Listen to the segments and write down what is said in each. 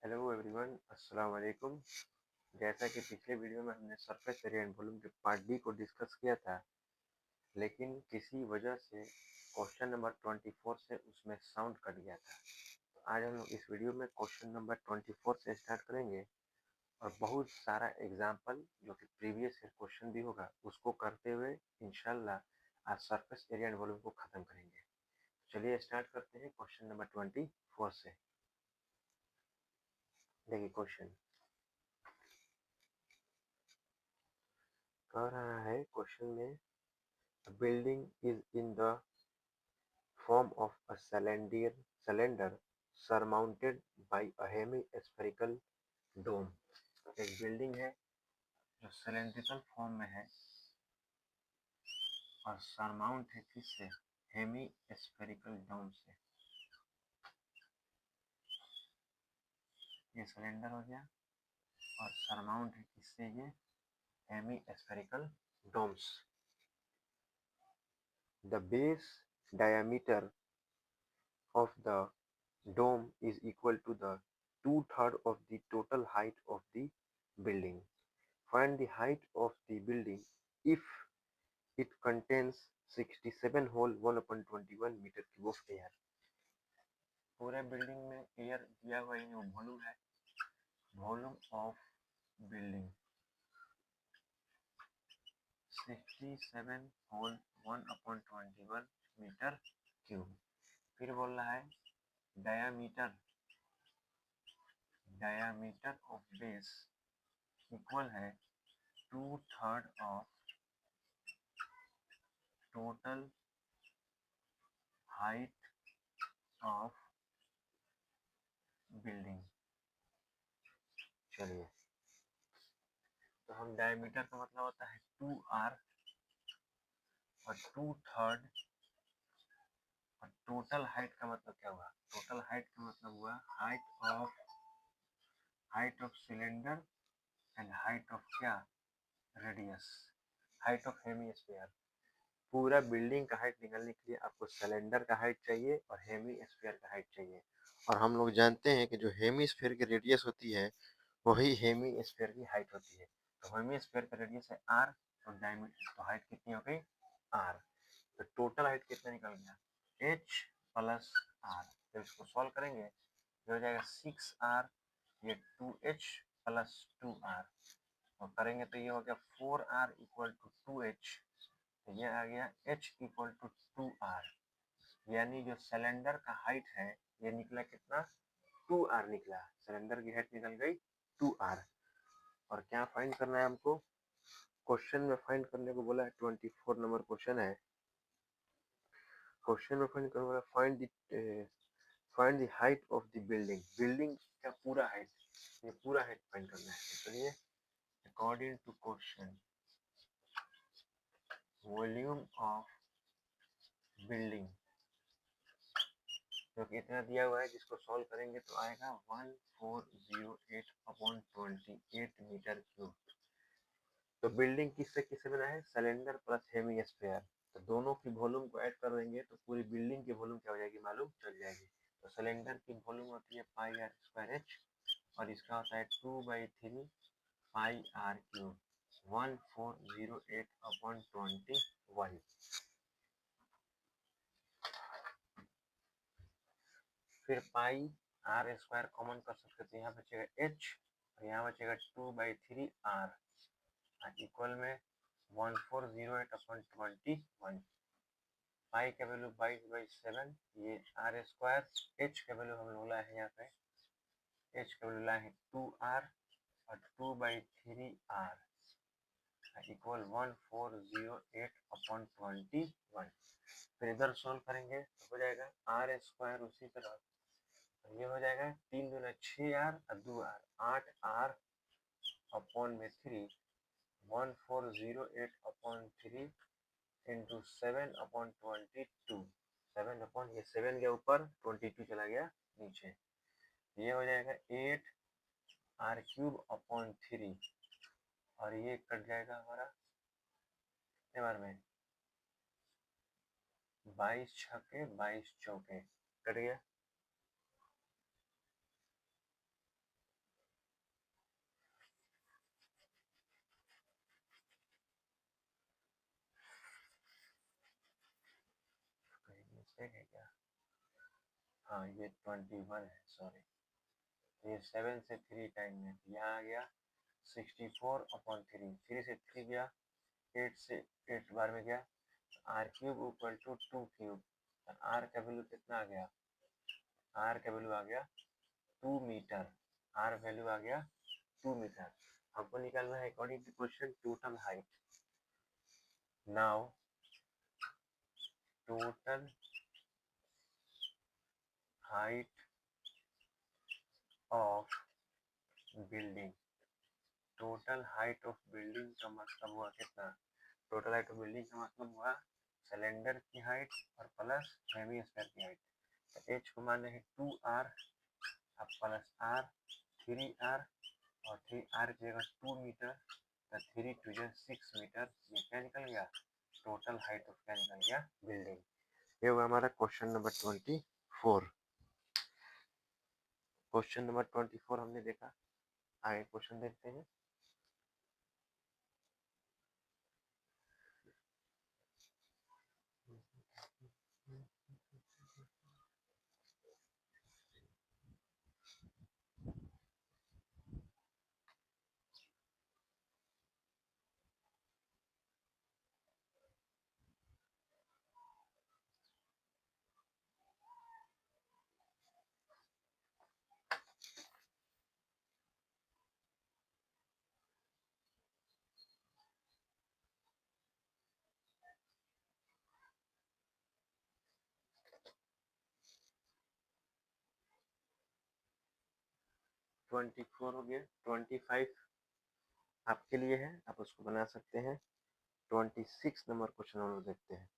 Hello everyone, अस्सलाम वालेकुम। जैसा कि पिछले वीडियो में हमने सरफेस एरिया एंड वॉल्यूम के पार्ट डी को डिस्कस किया था, लेकिन किसी वजह से क्वेश्चन नंबर 24 से उसमें साउंड कट गया था। तो आज हम लोग इस वीडियो में क्वेश्चन नंबर 24 से स्टार्ट करेंगे और बहुत सारा एग्जाम्पल जो कि प्रीवियस ईयर क्वेश्चन भी होगा उसको करते हुए इंशाल्लाह आज सरफेस एरिया एंड वॉल्यूम को खत्म करेंगे। चलिए स्टार्ट करते हैं क्वेश्चन नंबर 24 से। देखिए क्वेश्चन कह रहा है, क्वेश्चन में a building is in the form of a cylinder surmounted by a hemispherical dome। एक बिल्डिंग है जो सिलेंड्रिकल फॉर्म में है और सरमाउंट है किससे? हेमीस्फेरिकल डोम से। ये सिलेंडर हो गया और सरमाउंट है किससे? ये hemispherical domes. The base diameter of the dome is equal to the 2/3 of the total height of the building. Find the height of the building if it contains 67 whole 1/21 meter cube of air। पूरे building में air दिया हुआ है, volume है, volume of building 67 whole 1/21 metre cube. फिर बोल रहा है डायामीटर ऑफ बेस इक्वल है 2/3 of total height of building. चलिए, तो हम डायमीटर का मतलब होता है 2r और 2/3 और टोटल हाइट का मतलब क्या हुआ? टोटल हाइट का मतलब हुआ height of cylinder and height of क्या? Radius, height of hemisphere. पूरा बिल्डिंग का हाइट निकालने के लिए आपको सिलेंडर का हाइट चाहिए और हेमीस्फीयर का हाइट चाहिए। और हम लोग जानते हैं कि जो हेमीस्फीयर की रेडियस होती है वही हेमीस्फीयर की हाइट होती है। तो हेमीस्फीयर का रेडियस है r और डायमीटर, तो हाइट कितनी हो गई? r। तो टोटल हाइट कितना निकल गया? h plus r। तो इसको सॉल्व करेंगे, ये हो जाएगा 6r, ये 2h प्लस 2r, और करेंगे तो ये हो गया 4r इक्वल टू 2h। तो ये आ गया h इक्वल टू 2r, यानी जो सिलेंडर का हाइट है ये निकला कितना? 2r निकला। सिलेंडर की हाइट निकल गई 2r। और क्या फाइंड करना है हमको? क्वेश्चन में फाइंड करने को बोला है, 24 नंबर क्वेश्चन है। क्वेश्चन में फाइंड करना है, find the height of the building. Building का पूरा हाइट, ये पूरा हाइट फाइंड करना है। तो चलिए, according to question, volume of building जो कि इतना दिया हुआ है, जिसको सॉल्व करेंगे तो आएगा 1408/28 मीटर क्यूब। तो बिल्डिंग किससे किससे बना है? Cylinder plus hemisphere. तो दोनों की वॉल्यूम को ऐड कर देंगे तो पूरी बिल्डिंग की वॉल्यूम क्या हो जाएगी? मालूम चल जाएगी। तो सिलेंडर की वॉल्यूम होती है πr² और इसका होता है 2/3 πr³ 1408/21। फिर πr² कॉमन कर सकते थे, यहाँ बचेगा h और यहाँ बचेगा 2/3r इक्वल में 1408/21। पाई का वैल्यू 22/7, ये r², h का वैल्यू हम लोग लाए हैं यहाँ पे, h का वैल्यू लाए हैं 2r और 2/3r इक्वल 1408/21। फिर इधर सोल्व करेंगे तो हो जाएगा r² उसी तरह, ये हो जाएगा 3 दूना 6r और 2r 8r अपॉन में 3, 1408/3 इंटू 7/22। 7 अपॉन, ये 7 गया ऊपर, 22 चला गया नीचे। ये हो जाएगा 8r³ अपॉन 3 और ये कट जाएगा हमारा कितने बार में? 22 छके 22 चौके, कट गया। मिस्टेक है क्या? हाँ ये 21 है, सॉरी। ये 7 से 3 टाइम में यहाँ आ गया 64/3, 3 से 3 गया, 8 से 8 बार में गया, r cube equal to 2 cube. R का वैल्यू कितना आ गया? आर का वैल्यू आ गया 2 मीटर। आर वैल्यू आ गया 2 मीटर। हमको निकालना है according to question total height. Now total height of building. Total height of building का मतलब हुआ कितना? टोटल हाइट ऑफ बिल्डिंग का मतलब हुआ सिलेंडर की हाइट और प्लस हेमिस्फीयर की हाइट। तो एच को माने है 2r अब प्लस r 3r और 3r की जगह 2 मीटर, तो 3 टू 6 मीटर। ये क्या निकल गया? टोटल हाइट ऑफ क्या निकल गया? बिल्डिंग। ये हुआ हमारा क्वेश्चन नंबर 24। क्वेश्चन नंबर 24 हमने देखा। आगे क्वेश्चन देखते हैं। ट्वेंटी फोर हो गया, 25 आपके लिए है, आप उसको बना सकते हैं। 26 नंबर क्वेश्चन हम लोग देखते हैं।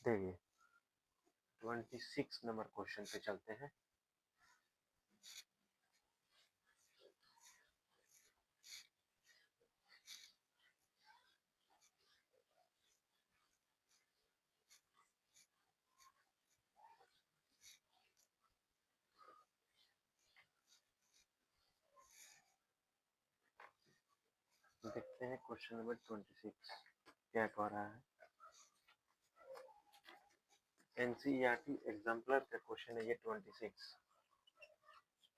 देखिए 26 नंबर क्वेश्चन पे चलते हैं। देखते हैं क्वेश्चन नंबर 26 क्या कह रहा है। एनसीईआरटी एग्जाम्पलर का क्वेश्चन है ये 26।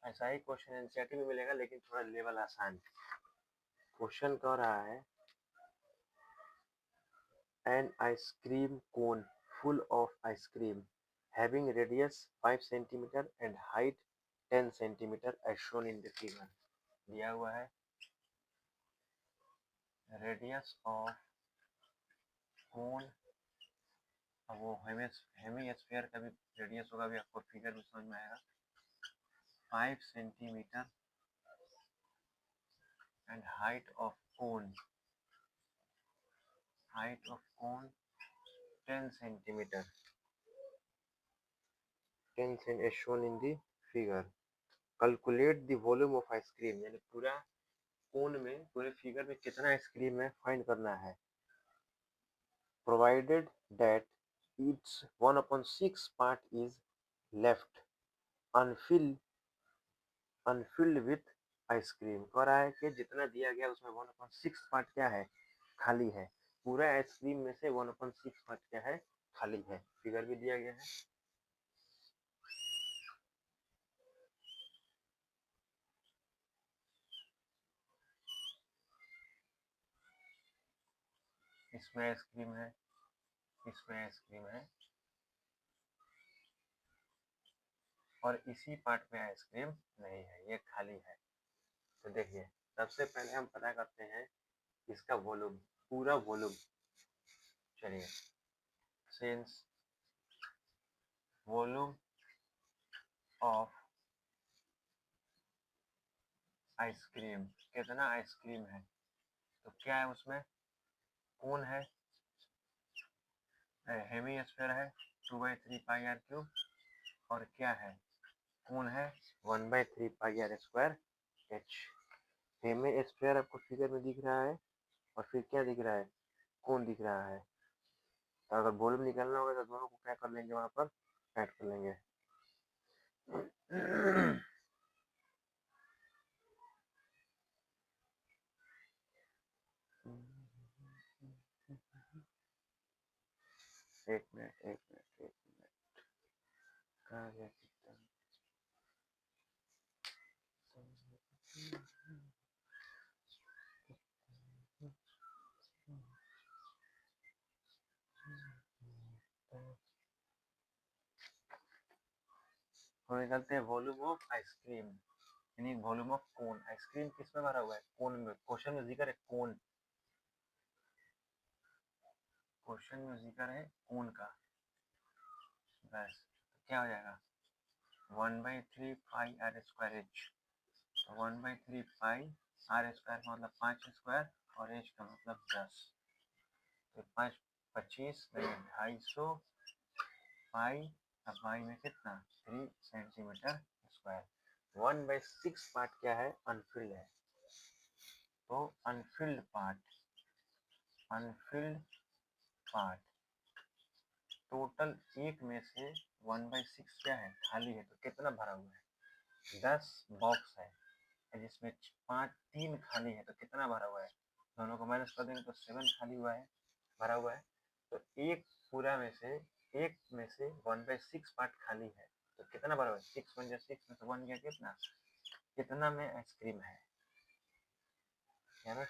ऐसा ही क्वेश्चन एनसीईआरटी में मिलेगा लेकिन थोड़ा लेवल आसान। क्वेश्चन कह रहा है an ice cream cone full of ice cream having radius 5 centimetre and height 10 centimetre as shown in the figure. दिया हुआ है रेडियस ऑफ कोन, अब वो हेमी स्फीयर का भी रेडियस होगा, भी आपको फिगर में समझ में आएगा। 5 centimetre and height of cone 10 centimetre, 10 cent as shown in the figure. Calculate the volume of ice cream, यानी पूरा कोन में, पूरे फिगर में कितना आइसक्रीम है फाइंड करना है। Provided that it's 1/6 part is left Anfield with ice cream. कह रहा है कि जितना दिया गया उसमें 1/6 पार्ट क्या है? खाली है। पूरा आइसक्रीम में से 1/6 पार्ट क्या है? खाली है। फिगर भी दिया गया है। इसमें आइसक्रीम है, इसमें आइसक्रीम है और इसी पार्ट में आइसक्रीम नहीं है, ये खाली है। तो देखिए सबसे पहले हम पता करते हैं इसका वॉल्यूम, पूरा वॉल्यूम। चलिए सिंस वॉल्यूम ऑफ आइसक्रीम, कितना आइसक्रीम है, तो क्या है उसमें? कौन है? हेमी स्फीयर है 2/3 पाई r क्यूब, और क्या है? कौन है 1/3πr²h। हेमी स्फीयर आपको फिगर में दिख रहा है और फिर क्या दिख रहा है, कौन दिख रहा है। तो अगर वॉल्यूम निकालना होगा तो दोनों को क्या कर लेंगे, वहां पर ऐड कर लेंगे। एक मिनट कहाँ गया कितना। हम निकालते हैं वॉल्यूम ऑफ आइसक्रीम, यानी वॉल्यूम ऑफ कोन। आइसक्रीम किस में भरा हुआ है, कोन में। क्वेश्चन में जिक्र है कोन, क्वेश्चन में जिक्र है कोन का। बस तो क्या हो जाएगा 1/3πr²h। तो 1/3πr² का मतलब 5² और h का मतलब 10। तो 5 25 250 पाई, अब पाई में कितना 3 सेंटीमीटर स्क्वायर। 1/6 पार्ट क्या है, अनफिल्ड है। तो अनफिल्ड पार्ट टोटल एक में से 1/6 क्या है, खाली है। तो कितना भरा हुआ है, 10 बॉक्स है जिसमें 3 खाली है। तो कितना भरा हुआ है, दोनों को माइनस कर देंगे तो 7 खाली हुआ है, भरा हुआ है। तो एक पूरा में से 1/6 पार्ट खाली है। तो कितना भरा हुआ है, 6 1 6 में से 1 गया, कितना में आइसक्रीम है।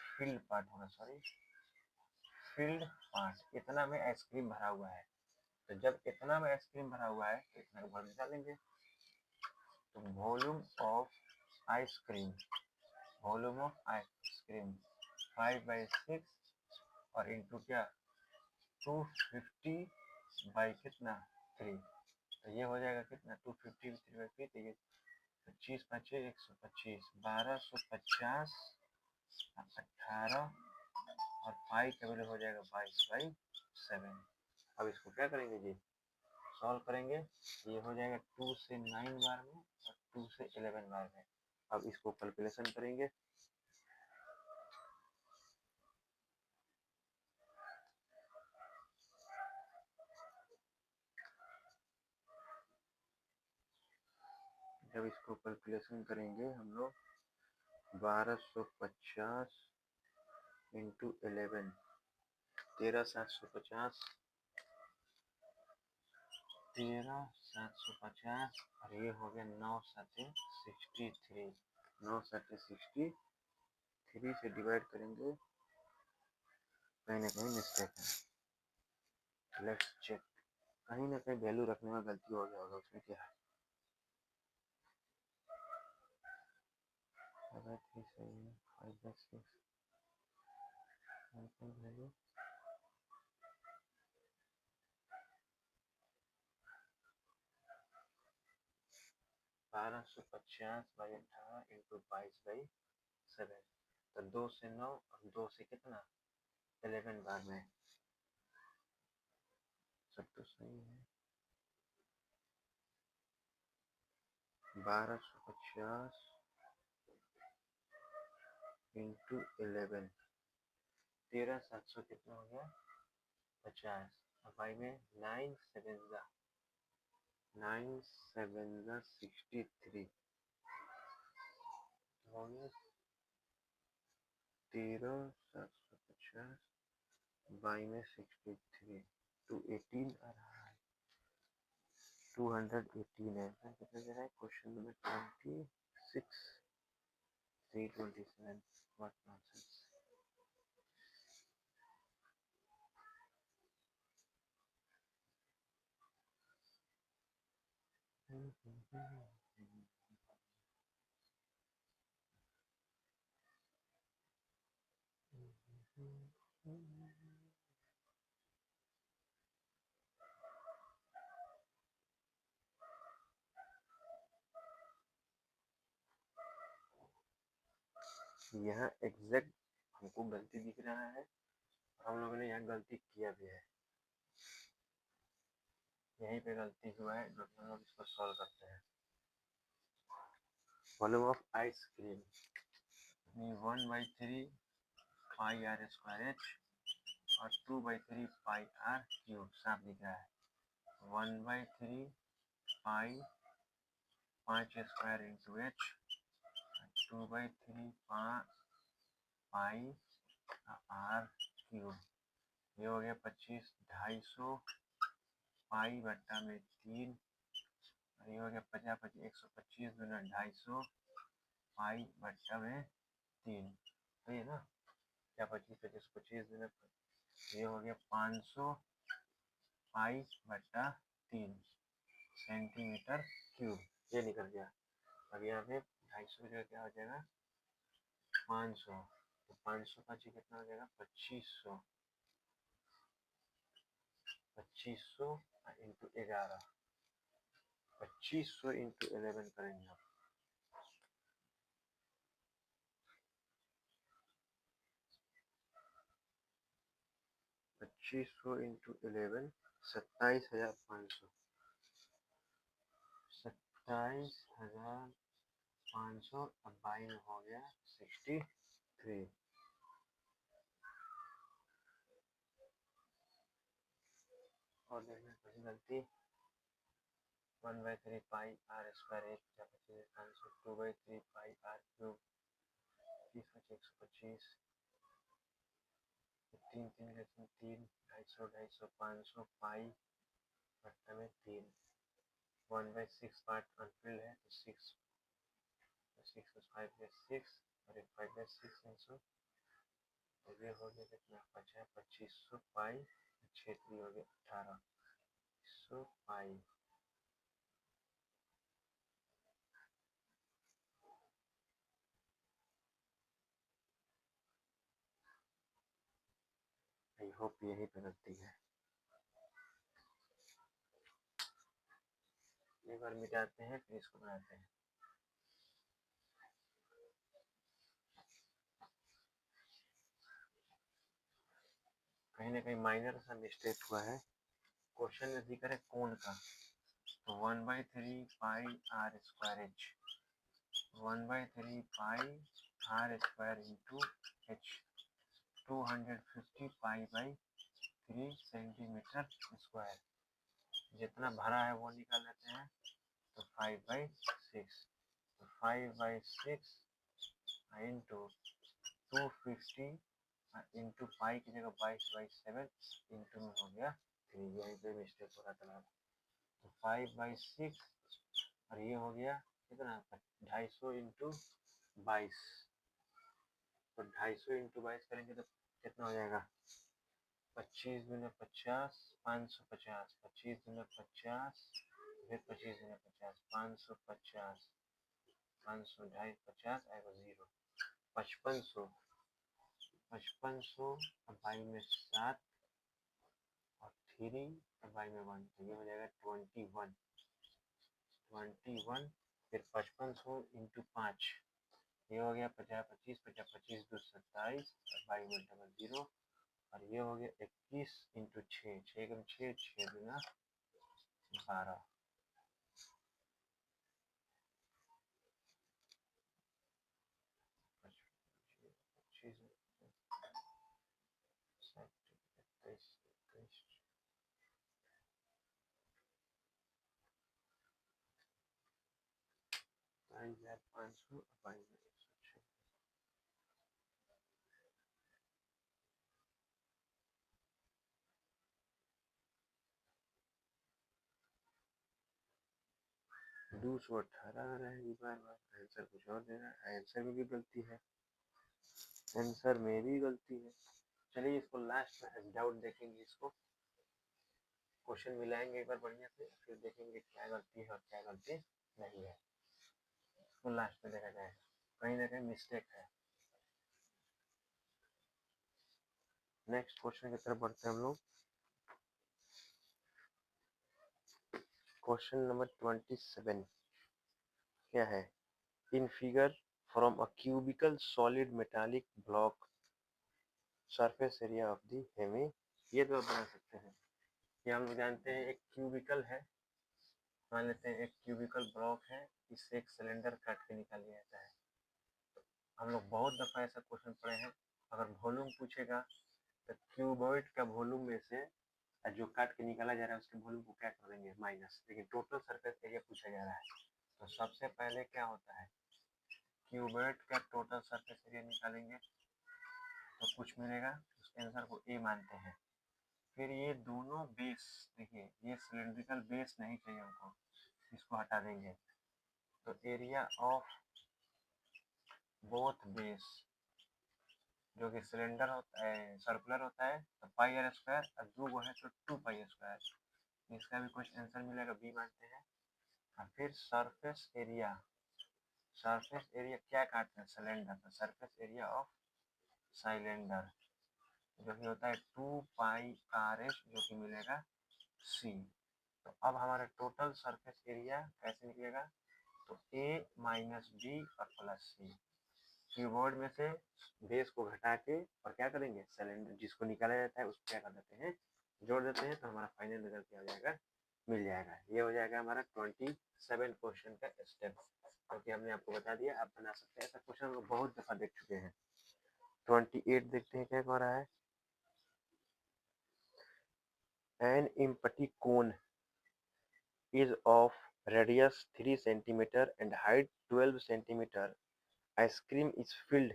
फिल्ड पार्ट होगा, सॉरी फिल्ड पार्ट, इतना में आइसक्रीम भरा हुआ है। तो जब इतना में आइसक्रीम भरा हुआ है तो इतना का वॉल्यूम निकालेंगे। तो वॉल्यूम ऑफ आइसक्रीम 5/6 और इंटू क्या 250 बाई कितना 3। तो ये हो जाएगा कितना 250 3/3। तो ये 25 5 125 1250 18 और पाई का वैल्यू हो जाएगा 22/7। अब इसको क्या करेंगे जी, सॉल्व करेंगे। ये हो जाएगा 2 से 9 बार में और 2 से 11 बार में। अब इसको कैलकुलेशन करेंगे। जब इसको कैलकुलेशन करेंगे हम लोग 1250 इंटू 11 13750 और ये हो गया 9 7 63। 9 7 63 से डिवाइड करेंगे, कहीं ना कहीं मिस्टेक है। लेट्स चेक, कहीं ना कहीं वैल्यू रखने में गलती हो गया होगा, उसमें क्या है। सही है 5/6 वैल्यू 1250/18 इंटू 22/7। तो 2 से 9 और 2 से कितना 11 बार में। सब तो सही है। 1250 इंटू 11 13700 कितना हो गया 50। और भाई में 9 7 63 हो गया 13750 बाई में 63 218 आ रहा है, 218 है। कितना दे रहा है क्वेश्चन नंबर 26 327। What nonsense. यहाँ एग्जैक्ट हमको गलती दिख रहा है, हम लोगों ने यहाँ गलती किया भी है। यहीं पे गलती हुआ है जो हम लोग इसको सॉल्व करते हैं। Volume of ice cream 1/3 pi r square h और 2/3 पाई आर क्यूब साफ दिख रहा है। 1/3 pi 5 square into h 2/3 pi r cube, ये हो गया 25, 250 पाई बट्टा में 3, ये हो गया 50, 125 गुना 250 पाई बट्टा में 3, सही है ना। क्या 25, 25 गुना, ये हो गया 500 पाई बट्टा 3 सेंटीमीटर क्यूब, ये निकल गया। अब यहाँ पे 250 जो क्या हो जाएगा 500, तो 500 का जी कितना हो जाएगा 2500 इंटू 11, 2500 इंटू 11 करेंगे आप, 2500 इंटू 11 27,500, 27,500। अब बाई में हो गया 63। और देखना कोई गलती, 1/3 pi r square 500 2/3 pi r cube 125, 3 3 3 250 250 500 pi बट्टा में 3, 1/6 पार्ट अनफिल्ड है तो 6 5 6 और 5/6 इंटू, तो ये हो गया कितना बचा 2500 पाई 6 हो गया 1800 पाई। आई होप यही पे गलती है। एक बार मिटाते हैं फिर इसको बनाते हैं। कहीं ना कहीं माइनर सा मिस्टेक हुआ है। क्वेश्चन में जिक्र है कोण का, तो 1/3 pi r square h, 1/3 pi r square into h 250 pi by 3 centimetre square, जितना भरा है वो निकाल लेते हैं, तो 5/6, तो 5/6 इंटू 250 इंटू पाई की जगह 22/7 इंटू में हो गया 3, यहीं पे मिस्टेक हो रहा था। तो 5/6 और ये हो गया कितना 250 इंटू 22, तो 250 इंटू 22 करेंगे तो कितना हो जाएगा 25 गुना 50 550, 25 गुना 50 फिर 25 गुना 50 550, 500 250 आएगा 0, 5500 बाई में 7 और 3 बाई में 1, तो ये हो जाएगा 21, फिर 5500 इंटू 5, ये हो गया 50 25 50 25 2 27 और बाई में 00, और ये हो गया 21 इंटू 6 6 गुना 6 6 गुना 12, दो 218 आ रहा है, बार बार आंसर कुछ और दे रहा है, आंसर में भी गलती है, आंसर में भी गलती है। चलिए इसको लास्ट में डाउट देखेंगे, इसको क्वेश्चन मिलाएंगे एक बार बढ़िया से, फिर देखेंगे क्या गलती है और क्या गलती नहीं है, इसको लास्ट में देखा जाएगा, कहीं ना कहीं मिस्टेक है। नेक्स्ट क्वेश्चन की तरफ बढ़ते हैं हम लोग। क्वेश्चन नंबर 27 क्या है, in figure from a cubical solid metallic block surface area of the hemi, ये तो आप बना सकते हैं, ये हम जानते हैं एक क्यूबिकल है, मान लेते हैं एक क्यूबिकल ब्लॉक है, इससे एक सिलेंडर काट के निकाल लिया जाता है। हम लोग बहुत दफ़ा ऐसा क्वेश्चन पढ़े हैं। अगर वॉल्यूम पूछेगा तो क्यूबॉइड का वॉल्यूम में से जो काट के निकाला जा रहा है उसके वॉल्यूम को क्या कर देंगे, माइनस। लेकिन टोटल सरफेस एरिया पूछा जा रहा है, तो सबसे पहले क्या होता है, क्यूबॉइड का टोटल सरफेस एरिया निकालेंगे तो कुछ मिलेगा, उसके आंसर को ए मानते हैं। फिर ये दोनों बेस, देखिए ये सिलेंड्रिकल बेस नहीं चाहिए हमको, इसको हटा देंगे। तो एरिया ऑफ बोथ बेस, जो कि सिलेंडर होता है, सर्कुलर होता है, तो पाई आर स्क्वायर, और दो गो है तो 2 पाई स्क्वायर। इसका भी कुछ आंसर मिलेगा, बी मानते हैं। और फिर सरफेस एरिया क्या काटते हैं, सिलेंडर, तो सरफेस एरिया ऑफ सिलेंडर जो कि होता है 2 पाई RS, जो कि मिलेगा सी। तो अब हमारा टोटल सरफेस एरिया कैसे निकलेगा, तो ए माइनस बी और प्लस सी। कीबोर्ड में से बेस को घटा के और क्या करेंगे, सिलेंडर जिसको निकाला जाता है उसको क्या कर देते हैं, जोड़ देते हैं, तो हमारा फाइनल रिजल्ट क्या हो जाएगा, मिल जाएगा। ये हो जाएगा हमारा 27 क्वेश्चन का स्टेप, क्योंकि हमने आपको बता दिया आप बना सकते हैं। ऐसा क्वेश्चन हम बहुत दफा देख चुके हैं। 28 देखते हैं क्या कह रहा है। An empty cone is of radius 3 centimeter and height 12 centimeter. Ice cream is filled.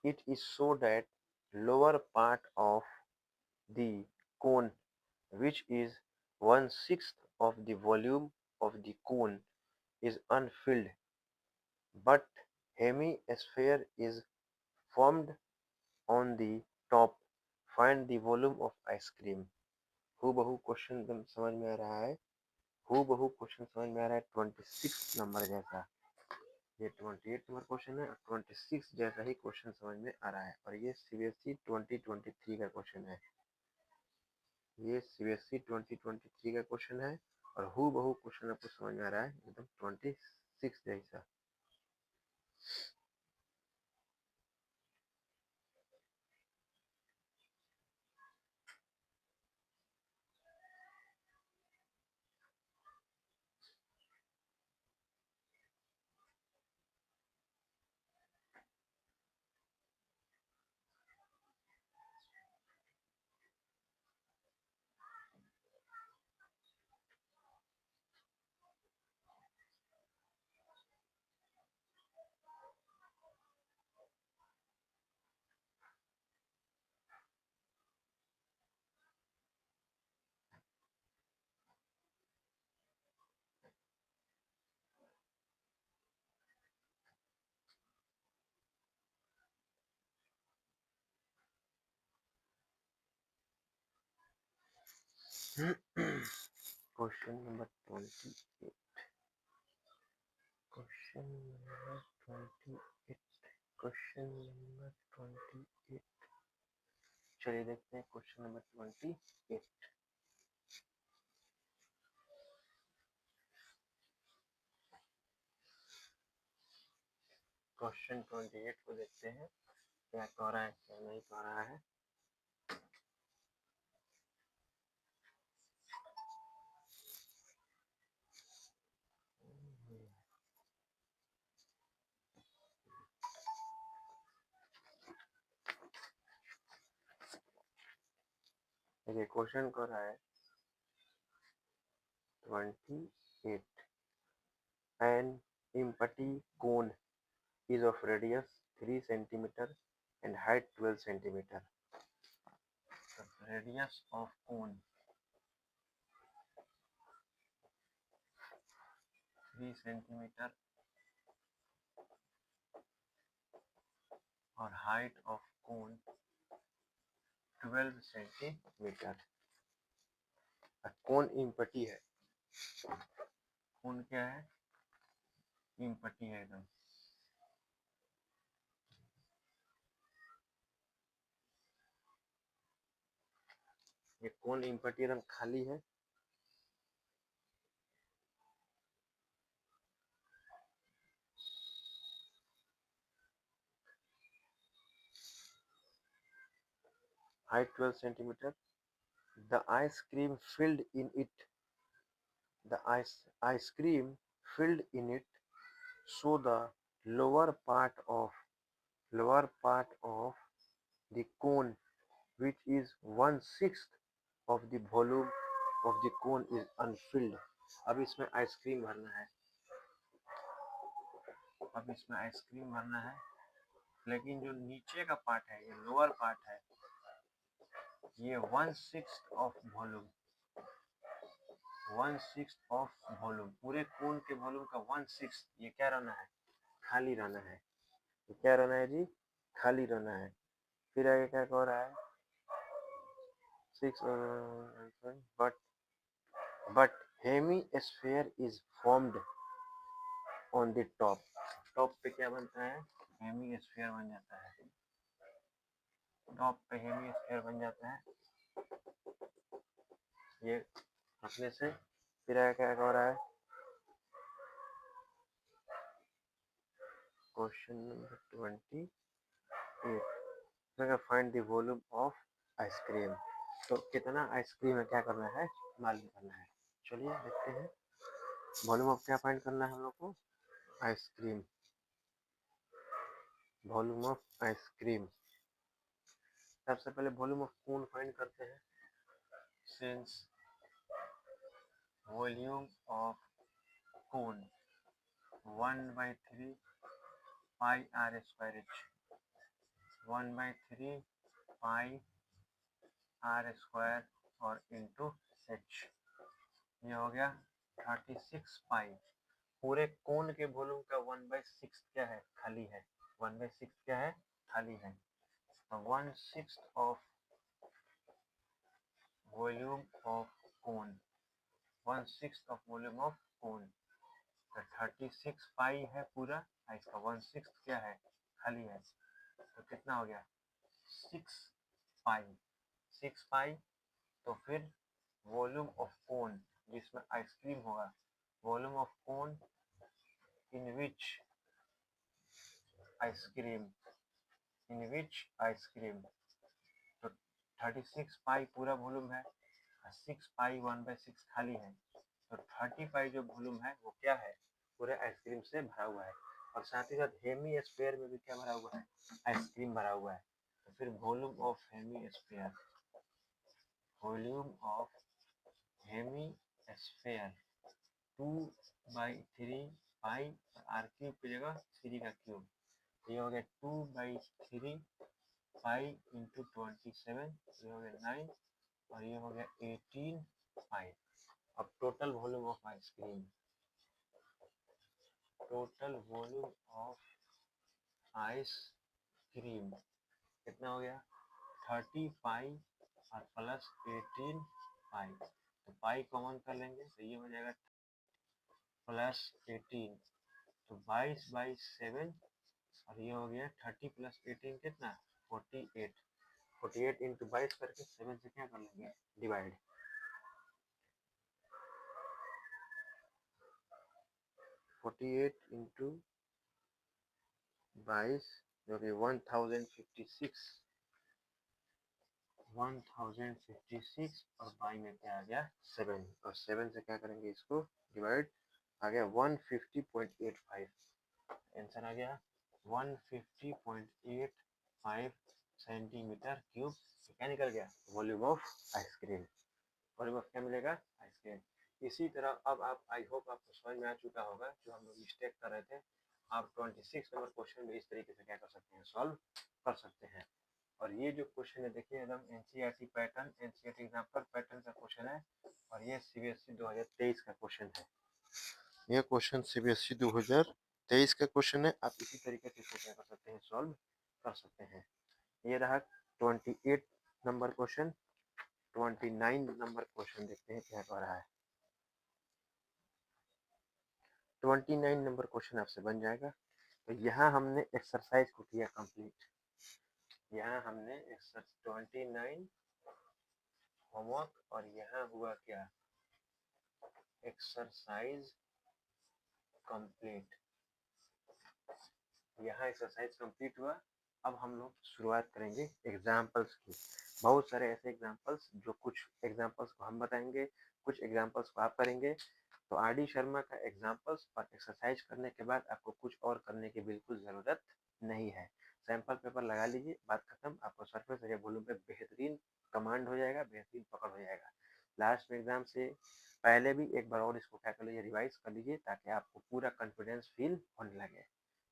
It is so that lower part of the cone, which is 1/6 of the volume of the cone, is unfilled, but hemisphere is formed on the top. Find the volume of ice cream. हूबहू question समझ में आ रहा है, हूबहू question समझ में आ रहा है 26 नंबर जैसा। ये 28 नंबर क्वेश्चन है, 26 जैसा ही क्वेश्चन समझ में आ रहा है। और ये सीबीएसई 2023 का क्वेश्चन है, ये सीबीएसई 2023 का क्वेश्चन है। और हूबहू क्वेश्चन आपको समझ में आ रहा है एकदम 26 जैसा। Question number 28, question number 28, question number 28। चलिए देखते हैं क्वेश्चन नंबर 28। क्वेश्चन 28 को देखते हैं क्या कह रहा है क्या नहीं कह रहा है। देखिए क्वेश्चन कह रहा है 28, N empty cone is of radius 3 centimeter and height 12 centimeter. The radius of cone 3 centimeter और height of cone 12 centimeter। कौन इम्पटी है, कौन क्या है, इम्पटी है एकदम। ये कौन इम्पटी एकदम खाली है। Height 12 centimeter। The ice cream filled in it The ice cream filled in it, so the lower part of the cone, which is 1/6 of the volume of the cone, is unfilled. अब इसमें ice cream भरना है, लेकिन जो नीचे का part है, ये लोअर पार्ट है, ये 1/6 ऑफ वॉल्यूम, 1/6 ऑफ वॉल्यूम, पूरे कोन के वॉल्यूम का 1/6, ये क्या रहना है, खाली रहना है। ये क्या रहना है जी, खाली रहना है। फिर आगे क्या कह रहा है, 6 but hemisphere is formed on the top। Top पे क्या बनता है, हेमीस्फीयर बन जाता है, टॉप पे हेमीस्फीयर बन जाता है, ये रखने से। फिर आगे क्या कह रहा है, question number 28, find the volume of ice cream. तो कितना आइसक्रीम है, क्या करना है, मालूम करना है। चलिए देखते हैं, वॉल्यूम ऑफ क्या फाइंड करना है हम लोग को, आइसक्रीम, वॉल्यूम ऑफ आइसक्रीम। सबसे पहले वॉल्यूम ऑफ कोन फाइंड करते हैं। Since volume of cone 1/3 pi r square h, 1/3 pi r square और इंटू एच, ये हो गया 36 पाई। पूरे कोन के वॉल्यूम का 1/6 क्या है, खाली है, 1/6 क्या है, खाली है। 1/6 of volume of cone, 1/6 of volume of कोन, तो 36 पाई है पूरा, इसका 1/6 क्या है, खाली है, तो कितना हो गया, 6 पाई, 6 पाई। तो फिर वॉल्यूम ऑफ कोन जिसमें आइसक्रीम होगा, volume of cone in which ice cream, तो 36 पाई पूरा वॉल्यूम है, 6 पाई 1/6 खाली है, तो 30 पाई जो वॉल्यूम है वो क्या है, पूरे आइसक्रीम से भरा हुआ है। और साथ ही साथ हेमी स्फीयर में भी क्या भरा हुआ है, आइसक्रीम भरा हुआ है। तो फिर volume of hemisphere, volume of hemisphere 2/3 pi, r cube की जगह 3 का क्यूब, ये हो गया 2/3 पाई इंटू 27, ये हो गया 9, और ये हो गया 18 पाई। अब total volume of ice cream, total volume of ice cream कितना हो गया, 30 पाई और प्लस 18 पाई, तो पाई कॉमन कर लेंगे तो ये हो जाएगा प्लस 18, तो 22/7, और ये हो गया 30 प्लस 18 कितना, 48, 48 इंटू 22 करके 7 से क्या कर लेंगे, डिवाइड, 48 इंटू 22 जो कि 1056 और बाई में क्या आ गया, 7, और 7 से क्या करेंगे इसको डिवाइड, आ गया 150.85, आंसर आ गया 150.85 सेंटीमीटर क्यूब। क्या निकल गया, volume of ice cream, volume of क्या मिलेगा, आइसक्रीम। इसी तरह अब आप, आई होप आपको समझ में आ चुका होगा जो हम लोग मिस्टेक कर रहे थे। आप 26 नंबर क्वेश्चन में इस तरीके से क्या कर सकते हैं, सॉल्व कर सकते हैं। और ये जो क्वेश्चन है देखिए एकदम NCERT pattern, NCERT example pattern का क्वेश्चन है, और ये सीबीएसई 2023 का क्वेश्चन है। ये क्वेश्चन सीबीएसई 2023 का क्वेश्चन है। आप इसी तरीके से इसको क्या कर सकते हैं, सॉल्व कर सकते हैं। ये रहा 28 नंबर क्वेश्चन। 29 नंबर क्वेश्चन देखते हैं क्या कह रहा है। 29 नंबर क्वेश्चन आपसे बन जाएगा। तो यहाँ हमने एक्सरसाइज को किया कंप्लीट, यहाँ हमने 29 होमवर्क, और यहाँ हुआ क्या, एक्सरसाइज कंप्लीट, यहाँ एक्सरसाइज कंप्लीट हुआ। अब हम लोग शुरुआत करेंगे एग्जाम्पल्स की। बहुत सारे ऐसे एग्जाम्पल्स, जो कुछ एग्जाम्पल्स को हम बताएंगे, कुछ एग्जाम्पल्स को आप करेंगे। तो आर डी शर्मा का एग्जाम्पल्स और एक्सरसाइज करने के बाद आपको कुछ और करने की बिल्कुल ज़रूरत नहीं है। सैंपल पेपर लगा लीजिए, बात खत्म। आपको सरफेस एरिया वॉल्यूम पे बेहतरीन कमांड हो जाएगा, बेहतरीन पकड़ हो जाएगा। लास्ट में एग्जाम से पहले भी एक बार और इसको क्या कर लीजिए, रिवाइज कर लीजिए, ताकि आपको पूरा कॉन्फिडेंस फील होने लगे।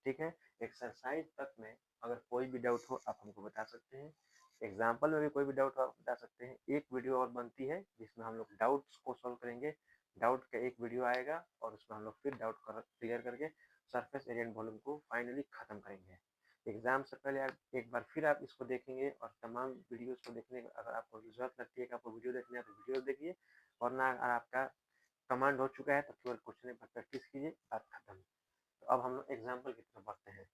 ठीक है, एक्सरसाइज तक में अगर कोई भी डाउट हो आप हमको बता सकते हैं, एग्जाम्पल में भी कोई भी डाउट हो आप बता सकते हैं। एक वीडियो और बनती है जिसमें हम लोग डाउट्स को सॉल्व करेंगे। डाउट का एक वीडियो आएगा और उसमें हम लोग फिर डाउट क्लियर करके सरफेस एरिया एंड वॉल्यूम को फाइनली खत्म करेंगे। एग्जाम से पहले आप एक बार फिर आप इसको देखेंगे, और तमाम वीडियोस को देखने अगर आपको जरूरत लगती है कि आपको वीडियो देखना है तो वीडियो देखिए, वरना अगर आपका कमांड हो चुका है तो केवल क्वेश्चन पर प्रैक्टिस कीजिए, बात खत्म। तो अब हम लोग एग्जाम्पल की तरफ बढ़ते हैं।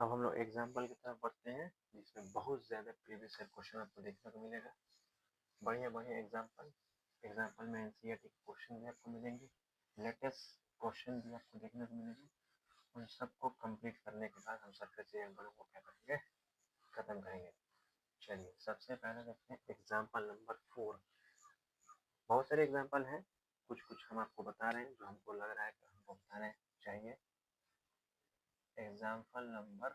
अब हम लोग एग्जाम्पल की तरफ बढ़ते हैं, जिसमें बहुत ज़्यादा प्रीवियस ईयर क्वेश्चन आपको देखने को मिलेगा। बढ़िया बढ़िया एग्जाम्पल में एनसीईआरटी के क्वेश्चन भी आपको मिलेंगे, लेटेस्ट क्वेश्चन भी आपको देखने को मिलेंगे। उन सबको कंप्लीट करने के बाद हम सरफेस एरिया को क्या करेंगे, खत्म करेंगे। चलिए सबसे पहले देखते हैं एग्जाम्पल नंबर 4। बहुत सारे एग्जाम्पल हैं, कुछ कुछ हम आपको बता रहे हैं जो हमको लग रहा है कि हमको बताने चाहिए। एग्जाम्पल नंबर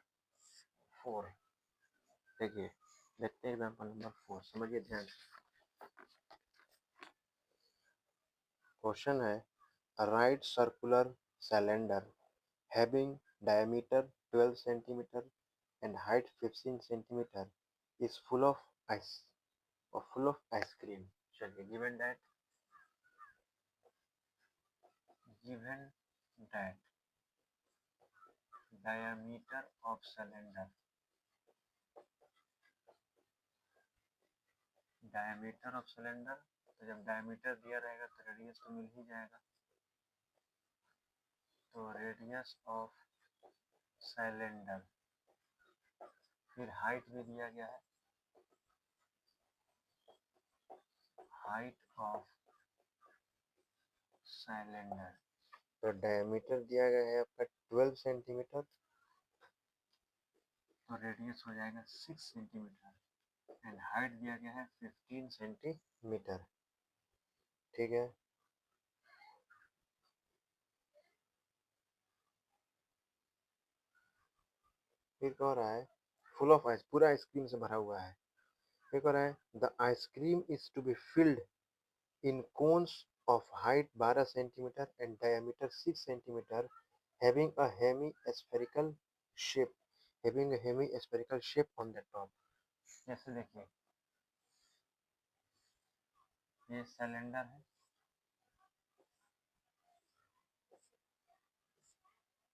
4 देखिए, देखते हैं एग्जाम्पल नंबर 4, समझिए ध्यान से। क्वेश्चन है, a right circular cylinder having diameter 12 centimeter and height 15 centimeter is full of ice cream. चलिए, given that diameter of cylinder, तो जब डायमीटर दिया रहेगा तो रेडियस तो मिल ही जाएगा। तो रेडियस ऑफ सिलेंडर, फिर हाइट भी दिया गया है, हाइट ऑफ सिलेंडर। तो डायमीटर दिया गया है आपका 12 सेंटीमीटर, तो रेडियस हो जाएगा 6 सेंटीमीटर, एंड हाइट दिया गया है 15 सेंटीमीटर। ठीक है, फिर कह रहा है फुल ऑफ आइस, पूरा आइसक्रीम से भरा हुआ है। फिर कह रहा है the ice cream is to be filled in cones of height 12 centimeter and diameter 6 centimeter, having a hemispherical shape on the top। जैसे देखिए, ये सिलेंडर है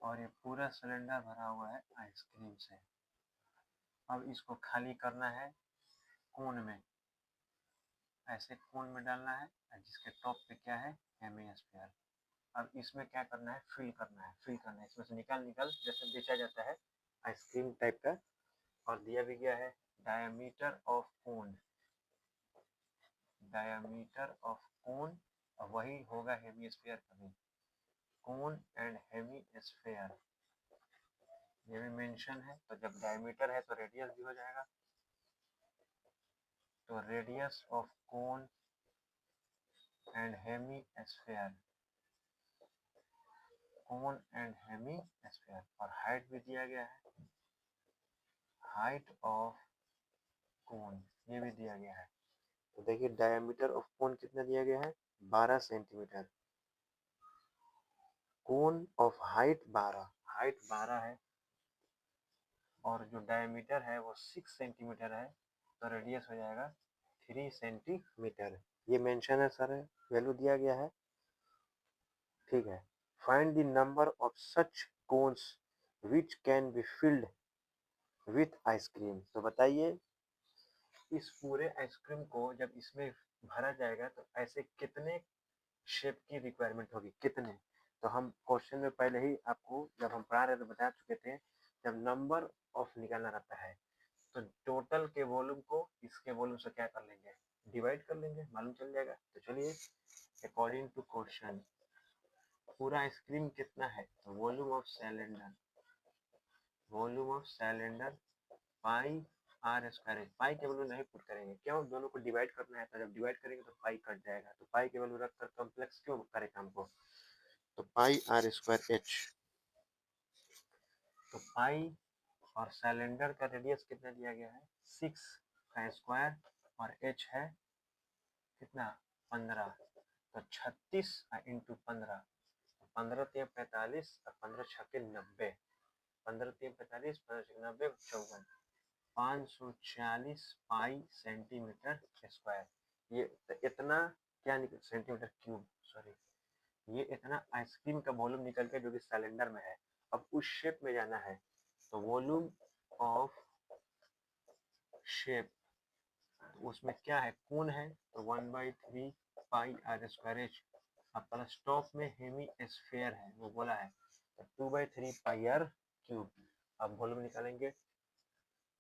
और ये पूरा सिलेंडर भरा हुआ है आइसक्रीम से। अब इसको खाली करना है कोन में, ऐसे कोन में डालना है, जिसके टॉप पे क्या है, हेमिस्फीयर। अब इसमें क्या करना है, फिल करना है, इसमें से निकाल जैसे बेचा जाता है आइसक्रीम टाइप का। और दिया भी गया है डायमीटर ऑफ कोन, और वही होगा हेमिस्फीयर का भी, कोन एंड हेमिस्फीयर, ये भी मेंशन है। तो जब डायमीटर है तो रेडियस भी हो जाएगा, तो radius of cone and hemisphere, cone and hemisphere. और हाइट भी दिया गया है, हाइट ऑफ कोन, ये भी दिया गया है। तो देखिए डायमीटर ऑफ कोन कितना दिया गया है, 12 सेंटीमीटर, कोन ऑफ हाइट 12 है, और जो डायमीटर है वो 6 सेंटीमीटर है, तो रेडियस हो जाएगा 3 सेंटीमीटर। ये मेंशन है सर, वैल्यू दिया गया है। ठीक है, find the number of such cones which can be filled with ice cream. तो बताइए, इस पूरे आइसक्रीम को जब इसमें भरा जाएगा तो ऐसे कितने शेप की रिक्वायरमेंट होगी, कितने। तो हम क्वेश्चन में पहले ही आपको जब हम पढ़ा रहे तो बता चुके थे, जब नंबर ऑफ निकालना रहता है तो टोटल के वॉल्यूम को इसके वॉल्यूम से क्या कर लेंगे, डिवाइड कर लेंगे, मालूम चल जाएगा। तो चलिए, अकॉर्डिंग टू क्वेश्चन पूरा आइसक्रीम कितना है, तो volume of cylinder volume of cylinder pi r square. Pi के वैल्यू नहीं पुट करेंगे, क्यों? दोनों को डिवाइड करना है, तो जब डिवाइड करेंगे तो पाई कट जाएगा, तो पाई के वैल्यू रखकर कॉम्प्लेक्स क्यों करे काम को। तो पाई आर स्क्वायर एच। तो पाई और सिलेंडर का रेडियस कितना दिया गया है 6 का स्क्वायर, और एच है कितना 15, तो 36 इंटू 15, 15 3 45 और 15 छक्के 90, 15 3 45, 15 छक्के 90, 54, 540 पाई सेंटीमीटर स्क्वायर। ये इतना क्या निकल, सेंटीमीटर क्यूब सॉरी, ये इतना आइसक्रीम का वॉल्यूम निकल के जो कि सिलेंडर में है। अब उस शेप में जाना है, तो वॉल्यूम ऑफ शेप, उसमें क्या है, कोन है, तो 1/3 पाई आर स्क्वायर एच। अब प्लस टॉप में हेमी स्फीयर है, वो बोला है, तो 2/3 पाई आर क्यूब। अब वॉल्यूम निकालेंगे,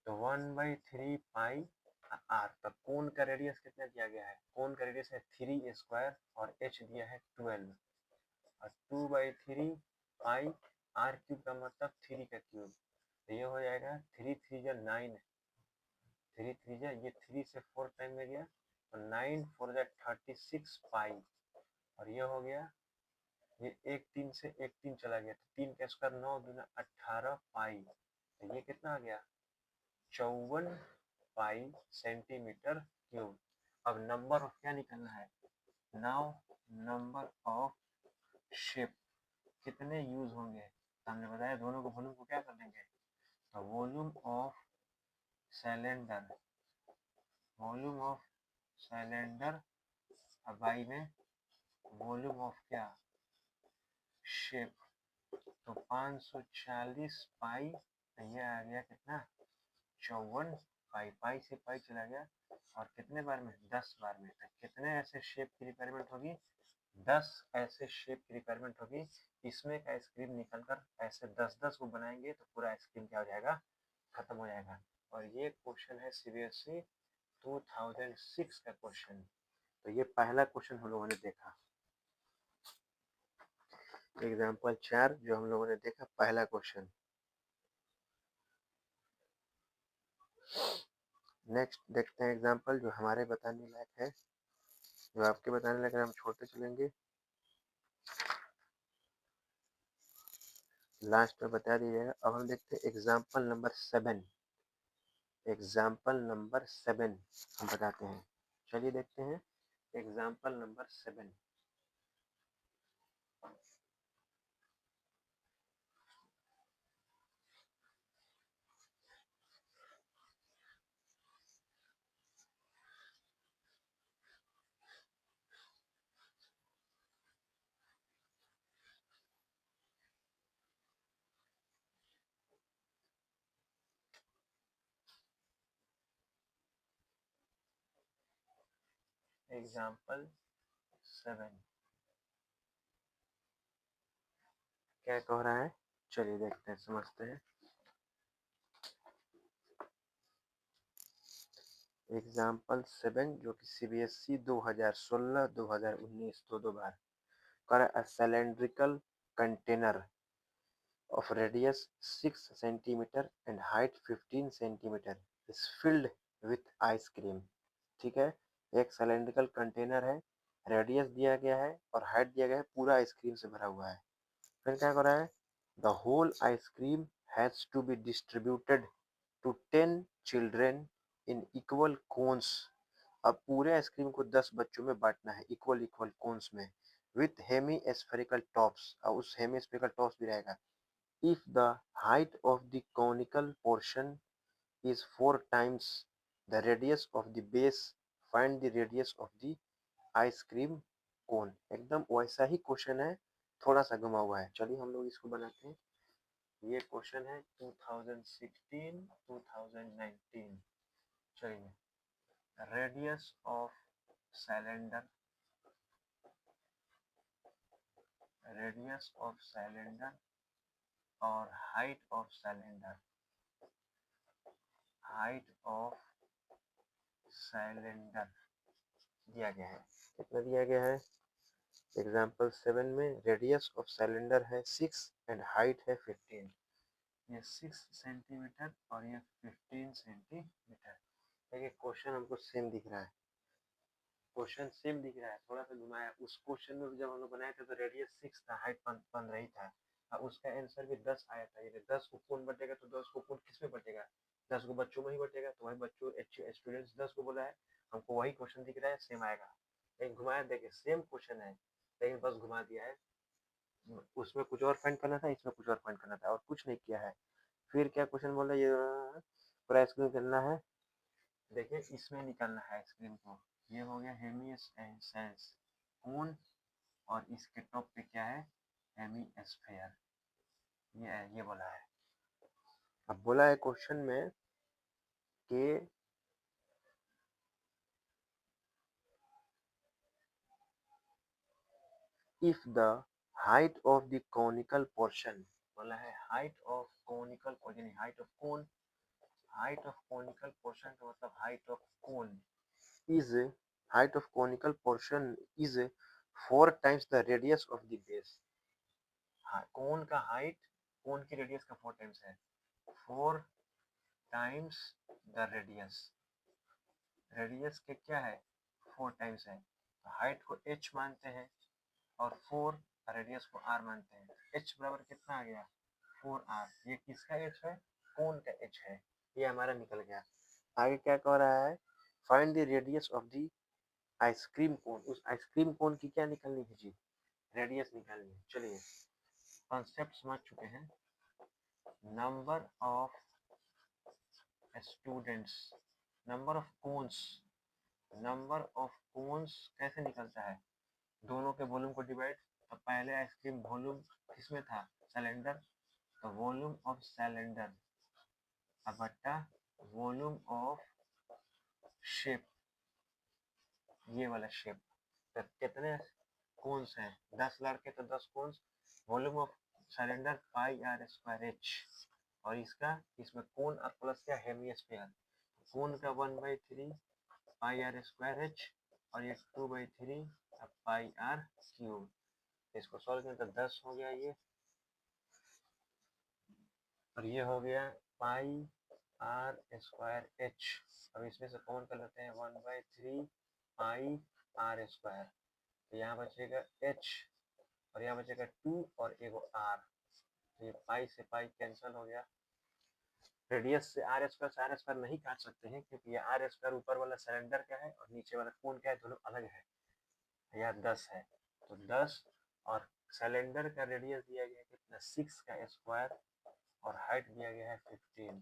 तो 1/3 पाई आर। तो कोन का रेडियस कितना दिया गया है, कोन का रेडियस है 3 स्क्वायर और एच दिया है 12, और 2/3 पाई आर क्यूब का मतलब 3 का क्यूब, तो ये हो जाएगा 3 3 जा 9, 3 3 जा, ये 3 से 4 टाइम में गया, तो 9 4 जा 36 पाई, और ये हो गया, ये एक 3 से एक 3 चला गया, तो 3 का स्क्वायर 9 दूना 18 पाई, तो ये कितना आ गया 54 पाई सेंटीमीटर क्यूब। अब नंबर ऑफ क्या निकलना है, नाउ नंबर ऑफ शेप कितने यूज होंगे, तो हमने बताया दोनों को वॉल्यूम को क्या कर देंगे, तो volume of cylinder, volume of cylinder by में वॉल्यूम ऑफ क्या शेप, तो 540 पाई, तो ये आ गया कितना 54 पाई, पाई से पाई चला गया, और कितने बार में 10 बार में, तो कितने ऐसे शेप की रिक्वायरमेंट होगी, 10 ऐसे शेप की रिक्वायरमेंट होगी। इसमें का आइसक्रीम निकलकर ऐसे 10-10 को बनाएंगे तो पूरा आइसक्रीम क्या हो जाएगा, खत्म हो जाएगा। और ये क्वेश्चन है सीबीएसई 2006 का क्वेश्चन। तो ये पहला क्वेश्चन हम लोगों ने देखा, एग्जाम्पल 4 जो हम लोगों ने देखा पहला क्वेश्चन। नेक्स्ट देखते हैं एग्जाम्पल जो हमारे बताने लायक है, जो आपके बताने लायक हम छोड़ते चलेंगे, लास्ट में बता दीजिएगा। अब हम देखते हैं एग्जाम्पल नंबर 7, एग्जाम्पल नंबर 7 हम बताते हैं। चलिए देखते हैं एग्जाम्पल नंबर 7। एग्जाम्पल 7 क्या कह रहा है, चलिए देखते हैं समझते हैं। एग्जाम्पल 7 जो कि सीबीएसई 2016 2019 दो बार कर, a cylindrical container of radius 6 centimeter and height 15 centimeter is filled with ice cream। ठीक है, एक सिलेंड्रिकल कंटेनर है, रेडियस दिया गया है और हाइट दिया गया है, पूरा आइसक्रीम से भरा हुआ है। फिर क्या कर रहा है, the whole ice cream has to be distributed to 10 children in equal cones. अब पूरे आइसक्रीम को 10 बच्चों में बांटना है इक्वल इक्वल कोन्स में, विथ हेमी स्फेरिकल टॉप्स, और उस हेमी स्फेरिकल टॉप्स भी रहेगा। If the height of the conical portion is 4 times the radius of the base, find the radius of the ice cream cone। एकदम वैसा ही question है, थोड़ा सा घुमा हुआ है। चलिए हम लोग इसको बनाते हैं। ये क्वेश्चन है 2016 2019। चलिए, radius of cylinder, radius of cylinder और height of cylinder, height of cylinder दिया गया है। कितना दिया गया है, एग्जाम्पल 7 में रेडियस ऑफ सिलेंडर है 6 एंड हाइट है 15। ये 6 सेंटीमीटर और ये 15 सेंटीमीटर। देखिए क्वेश्चन हमको सेम दिख रहा है, क्वेश्चन सेम दिख रहा है, थोड़ा सा घुमाया। उस क्वेश्चन में जब हम लोग बनाए थे तो रेडियस 6 था, हाइट 15 ही था, और उसका आंसर भी 10 आया था। ये 10 को कौन बटेगा, तो 10 को कौन किस में बटेगा, 10 को बच्चों में ही बटेगा, तो वही बच्चों स्टूडेंट्स 10 को बोला है, हमको वही क्वेश्चन दिख रहा है, सेम आएगा। लेकिन घुमाया, देखिए सेम क्वेश्चन है, लेकिन बस घुमा दिया है, उसमें कुछ और फाइंड करना था, इसमें कुछ और फाइंड करना था, और कुछ नहीं किया है। फिर क्या क्वेश्चन बोला, ये पूरा स्क्रीन करना है। देखिए इसमें निकालना है आइसक्रीम को। ये हो गया हेमिस्फेयर कोन, और इसके टॉप पे क्या है, हेमिस्फेयर, ये बोला है। अब बोला है क्वेश्चन में कि if the height of the conical portion, बोला है height of conical portion, height of cone, height of conical portion का मतलब height of cone is height of conical portion is 4 times the radius of the base। हाँ, कोन का height कोन की radius का 4 times है, 4 times the radius, radius के क्या है 4 टाइम्स है, तो हाइट को h मानते हैं और 4 रेडियस को r मानते हैं। h बराबर कितना आ गया 4r, ये किसका h है, कोन का h है, ये हमारा निकल गया। आगे क्या कह रहा है, find the radius of the ice cream cone, उस आइसक्रीम कोन की क्या निकालनी है जी, रेडियस निकालनी है। चलिए कॉन्सेप्ट समझ चुके हैं, number of students, number of cones, number of cones कैसे निकलता है, दोनों के वॉल्यूम को डिवाइड, तो पहले आइसक्रीम वॉल्यूम किसमें था, सिलेंडर, तो वॉल्यूम ऑफ सिलेंडर अब बट्टा वॉल्यूम ऑफ शेप, ये वाला शेप, तो कितने कोन्स हैं, 10 लड़के तो 10 cones, volume of cylinder pi r square h, और इसमें कोन और प्लस क्या हेमिस्फीयर, कोन का 1/3 पाई आर स्क्वायर एच, और ये 2/3 पाई आर क्यूब। इसको सॉल्व करें तो 10 हो गया ये, और ये हो गया पाई आर स्क्वायर एच। अब इसमें से कॉमन कर लेते हैं 1/3 पाई आर स्क्वायर, तो यहाँ बचेगा एच और यहाँ बचेगा 2 और एगो आर, तो ये पाई से पाई कैंसिल हो गया। रेडियस से आर स्क्वायर नहीं काट सकते हैं, क्योंकि ये आर स्क्वायर ऊपर वाला सिलेंडर का है और नीचे वाला कोन का है, दोनों अलग है। यह 10 है, तो 10 और सिलेंडर का रेडियस दिया गया है कितना 6 का स्क्वायर, और हाइट दिया गया है 15,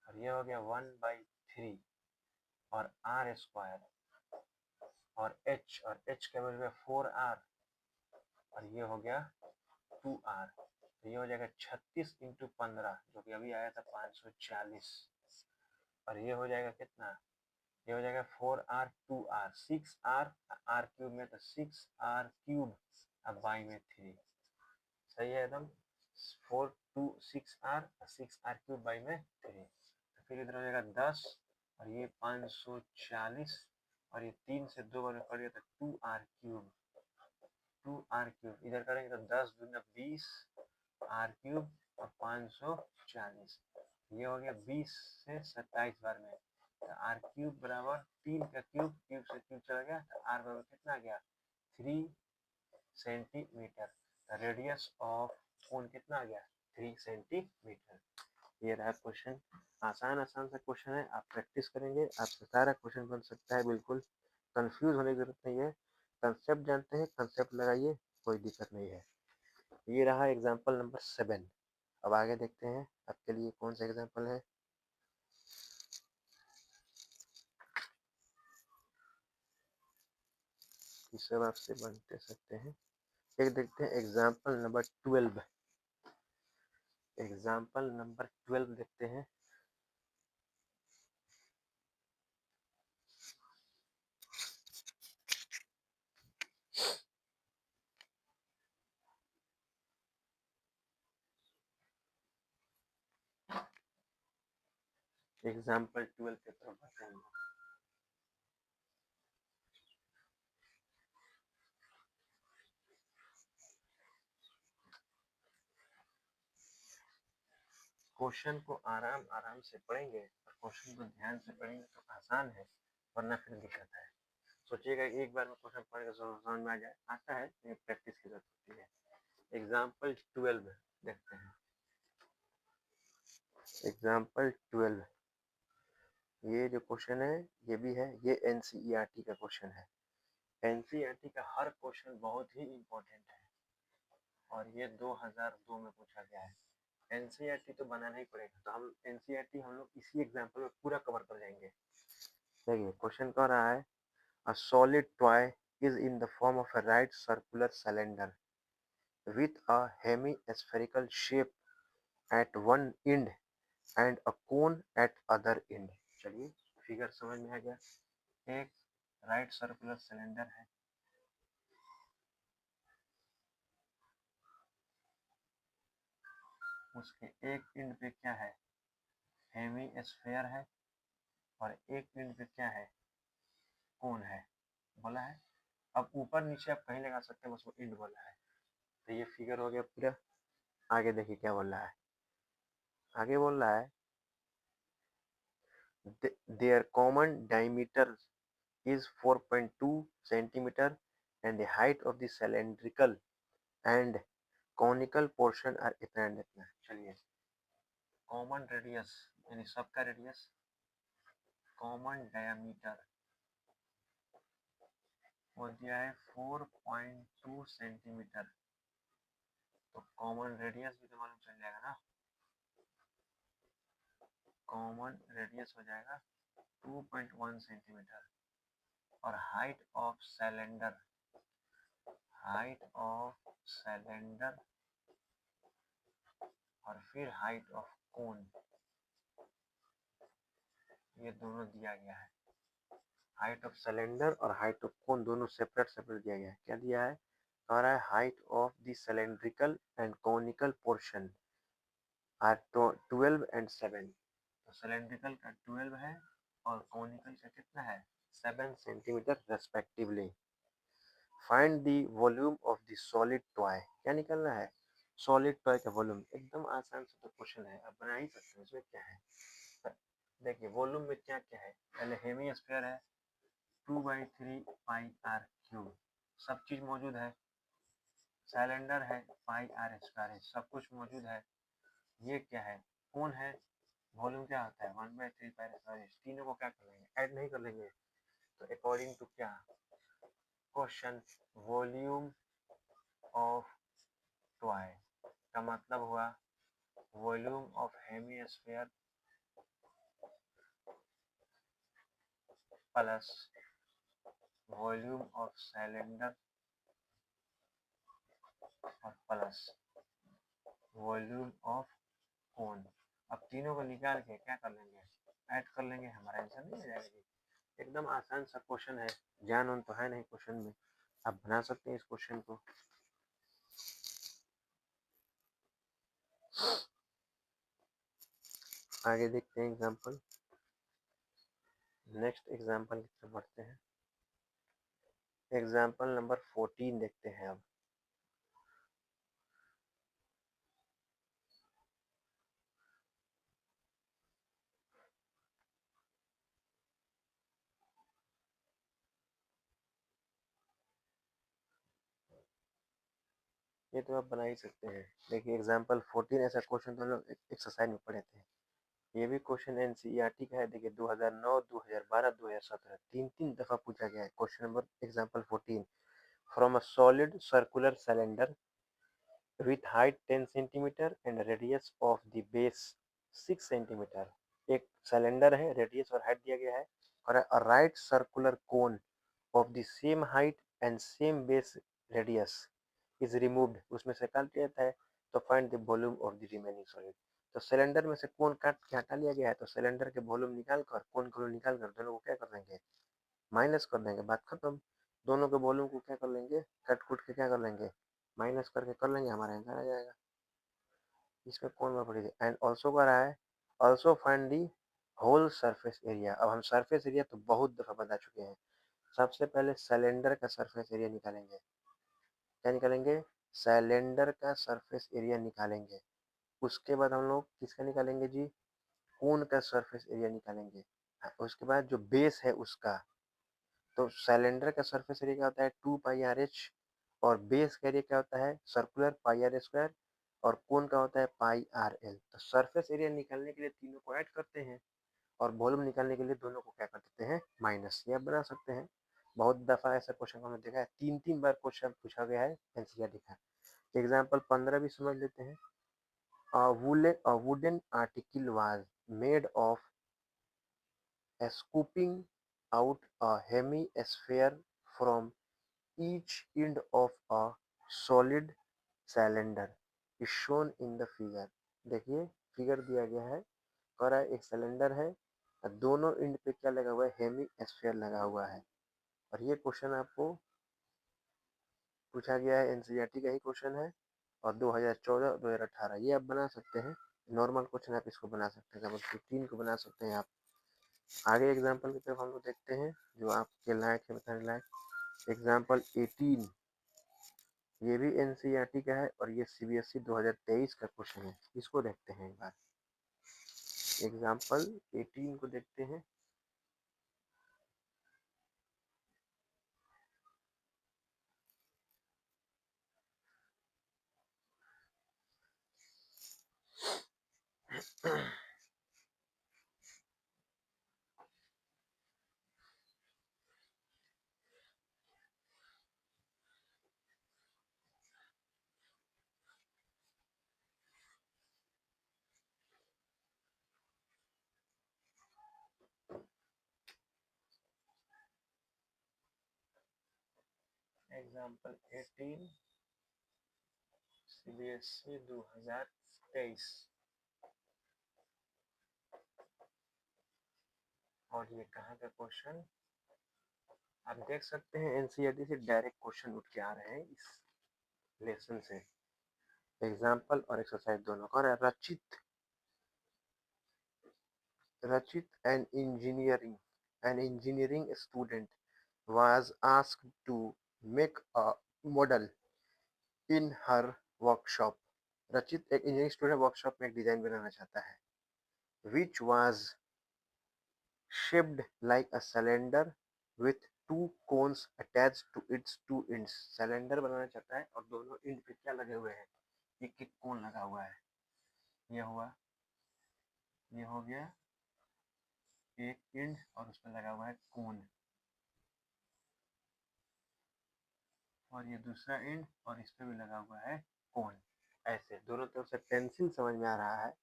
और ये हो गया 1/3 और आर स्क्वायर और एच का वैल्यू है 4r, और ये हो गया 2r, तो ये हो जाएगा 36 × 15, जो कि अभी आया था 540, और ये हो जाएगा कितना, ये हो जाएगा 4r 2r 6r, r cube में तो 6r क्यूब, अब बाई में 3, सही है एकदम, 4 2 6r 6r क्यूब बाई में 3, तो फिर इधर हो जाएगा 10 और ये 540, और ये 3 से 2 बार में कट गया तो 2r क्यूब, 2r क्यूब इधर करेंगे तो 10 दूना 20 r क्यूब और 540, ये हो गया 20 से 27 बार में, तो r क्यूब बराबर 3 का क्यूब, क्यूब से क्यूब चला गया, तो r बराबर कितना आ गया 3 सेंटीमीटर, तो रेडियस ऑफ कोन कितना आ गया 3 सेंटीमीटर। ये रहा क्वेश्चन, आसान सा क्वेश्चन है, आप प्रैक्टिस करेंगे आपसे सारा क्वेश्चन बन सकता है, बिल्कुल कंफ्यूज होने की जरूरत नहीं है, कंसेप्ट जानते हैं, कंसेप्ट लगाइए, कोई दिक्कत नहीं है। ये रहा एग्जाम्पल नंबर 7। अब आगे देखते हैं आपके लिए कौन सा एग्जाम्पल है। ये सब आपसे बनते सकते हैं। एक देखते हैं एग्जाम्पल नंबर 12, एग्जाम्पल नंबर 12 देखते हैं। एग्जाम्पल 12 के तरफ बढ़ते हैं। क्वेश्चन को आराम आराम से पढ़ेंगे और क्वेश्चन को ध्यान से पढ़ेंगे तो आसान है, वरना फिर दिक्कत है। सोचिएगा एक बार में क्वेश्चन पढ़ के समझ में आ जाए, आता है लेकिन प्रैक्टिस की जरूरत होती है। एग्जाम्पल 12 देखते हैं। एग्जाम्पल 12, ये जो क्वेश्चन है ये भी है, ये एनसीईआरटी का क्वेश्चन है। एनसीईआरटी का हर क्वेश्चन बहुत ही इम्पोर्टेंट है और ये 2002 में पूछा गया है। एनसीईआरटी तो बनाना ही पड़ेगा, तो हम एनसीईआरटी हम लोग इसी एग्जाम्पल में पूरा कवर कर जाएंगे। देखिए क्वेश्चन कह रहा है, a solid toy is in the form of a right circular cylinder with a hemispherical shape at one end and a cone at other end। चलिए फिगर समझ में आ गया। एक राइट सर्कुलर सिलेंडर है, उसके एक एंड पे क्या है, हेमीस्फेयर है, और एक एंड पे क्या है, कोन है, बोला है। अब ऊपर नीचे आप कहीं लगा सकते हैं, बस वो एंड बोला है। तो ये फिगर हो गया पूरा। आगे देखिए क्या बोल रहा है, आगे बोल रहा है their common diameter is 4.2 centimeter and the height of the cylindrical and conical portion are इतना and इतना। चलिए कॉमन रेडियस यानी सबका रेडियस, कॉमन डायमीटर वो दिया है 4.2 सेंटीमीटर, तो कॉमन रेडियस भी तो मालूम चल जाएगा ना। कॉमन रेडियस हो जाएगा 2.1 सेंटीमीटर और height of cylinder, height of cylinder और फिर हाइट ऑफ कोन, ये दोनों दिया गया है। हाइट ऑफ सिलेंडर और हाइट ऑफ कोन दोनों सेपरेट सेपरेट दिया गया है। क्या दिया है, कह रहा है height of the cylindrical and conical portion are 12 and 7। तो सिलेंड्रिकल का 12 है और कॉनिकल का कितना है, 7 centimetre respectively. Find the volume of the solid toy, क्या निकलना है, सॉलिड टॉय का वॉल्यूम। एकदम आसान सा तो क्वेश्चन है, आप बना ही सकते हैं। इसमें क्या है, देखिए वॉल्यूम में क्या क्या है, पहले हेमीस्फीयर है 2/3 पाई आर क्यूब, सब चीज मौजूद है। सिलेंडर है पाई आर स्क्वायर है, सब कुछ मौजूद है। ये क्या है, कौन है, वॉल्यूम क्या होता है 1/3 पाई आर स्क्वायर। तीनों को क्या कर लेंगे, ऐड नहीं कर लेंगे। तो अकॉर्डिंग टू क्या क्वेश्चन, वॉल्यूम ऑफ टॉय का मतलब हुआ volume of hemisphere plus volume of cylinder और प्लस वॉल्यूम ऑफ कोन। अब तीनों को निकाल के क्या कर लेंगे, ऐड कर लेंगे, हमारा आंसर नहीं आ जाएगा जी। एकदम आसान सा क्वेश्चन है, ज्ञान उन तो है नहीं क्वेश्चन में, आप बना सकते हैं इस क्वेश्चन को। आगे देखते हैं एग्जांपल, नेक्स्ट एग्जांपल की तरफ बढ़ते हैं। एग्जांपल नंबर 14 देखते हैं अब। ये तो आप बना ही सकते हैं। देखिए एग्जांपल 14 ऐसा क्वेश्चन तो हम लोग एक्सरसाइज में पढ़े थे। ये भी क्वेश्चन एनसीईआरटी का है। देखिए 2009, 2012, 2017 तीन तीन दफा पूछा गया है। Question number example 14, from a solid circular cylinder with height 10 centimeter and radius of the base 6 centimeter। एक सिलेंडर है, रेडियस और हाइट दिया गया है, और a right circular cone of the same height and same base radius is removed, उसमें से काट दिया जाता है। तो find the volume of the remaining solid. तो सिलेंडर में से कोन काट के हटा लिया गया है, तो सिलेंडर के वॉल्यूम निकाल कर कोन को निकाल कर दोनों को क्या कर देंगे, माइनस कर देंगे, बात खत्म। दोनों के वॉल्यूम को क्या कर लेंगे, कट कुट के क्या कर लेंगे, माइनस करके कर लेंगे, हमारा आंसर आ जाएगा। इसमें कौन में पड़ेगी, एंड ऑल्सो कर रहा है also find the whole surface area. अब हम सरफेस एरिया तो बहुत दफा बता चुके हैं। सबसे पहले सिलेंडर का सरफेस एरिया निकालेंगे। क्या निकालेंगे, सिलेंडर का सरफेस एरिया निकालेंगे। उसके बाद हम लोग किसका निकालेंगे जी, कोन का सरफेस एरिया निकालेंगे। उसके बाद जो बेस है उसका, तो सिलेंडर का सरफेस एरिया क्या होता है 2πr/h, और बेस का एरिया क्या होता है सर्कुलर πr², और कोन का होता है πrl। तो सरफेस एरिया निकालने के लिए तीनों को ऐड करते हैं, और वॉल्यूम निकालने के लिए दोनों को क्या कर देते हैं माइनस। ये आप बना सकते हैं, बहुत दफा ऐसा क्वेश्चन हमने देखा है, 3 बार क्वेश्चन पूछा गया है एनसीईआरटी का। एग्जाम्पल 15 भी समझ लेते हैं। A wooden article was made of scooping out a hemisphere from each end of a solid cylinder is shown in the figure। देखिए फिगर दिया गया है, कह रहा है एक सिलेंडर है और दोनों एंड पे क्या लगा हुआ है, हेमी स्फीयर लगा हुआ है। और ये क्वेश्चन आपको पूछा गया है, एनसीईआरटी का ही क्वेश्चन है, और 2014 और 2018 ये आप बना सकते हैं। नॉर्मल क्वेश्चन आप इसको बना सकते हैं, एग्जाम्पल 15 को बना सकते हैं आप। आगे एग्जाम्पल की तरफ हम लोग देखते हैं जो आपके लायक है बताने लायक। एग्जाम्पल 18, ये भी एनसीईआरटी का है और ये सीबीएसई 2023 का क्वेश्चन है। इसको देखते हैं एक बार, एग्जाम्पल 18 को देखते हैं। एग्जाम्पल 18 सीबीएसई 2023, और ये कहाँ का क्वेश्चन आप देख सकते हैं, एनसीईआरटी से डायरेक्ट क्वेश्चन उठ के आ रहे हैं इस लेसन से। एग्जाम्पल और एक्सरसाइज दोनों कर रहा है। रचित an engineering student was asked to make a model in her workshop। रचित एक इंजीनियरिंग स्टूडेंट वर्कशॉप में एक डिजाइन बनाना चाहता है, which was shaped like a cylinder with two cones attached to its two ends। Cylinder बनाना चाहता है और दोनों एंड पे क्या लगे हुए हैं, एक एक कोन लगा हुआ है। ये हुआ, ये हो गया एक एंड और उसमें लगा हुआ है कोन, और ये दूसरा एंड और इस पे भी लगा हुआ है कोन। ऐसे दोनों तरफ से पेंसिल समझ में आ रहा है।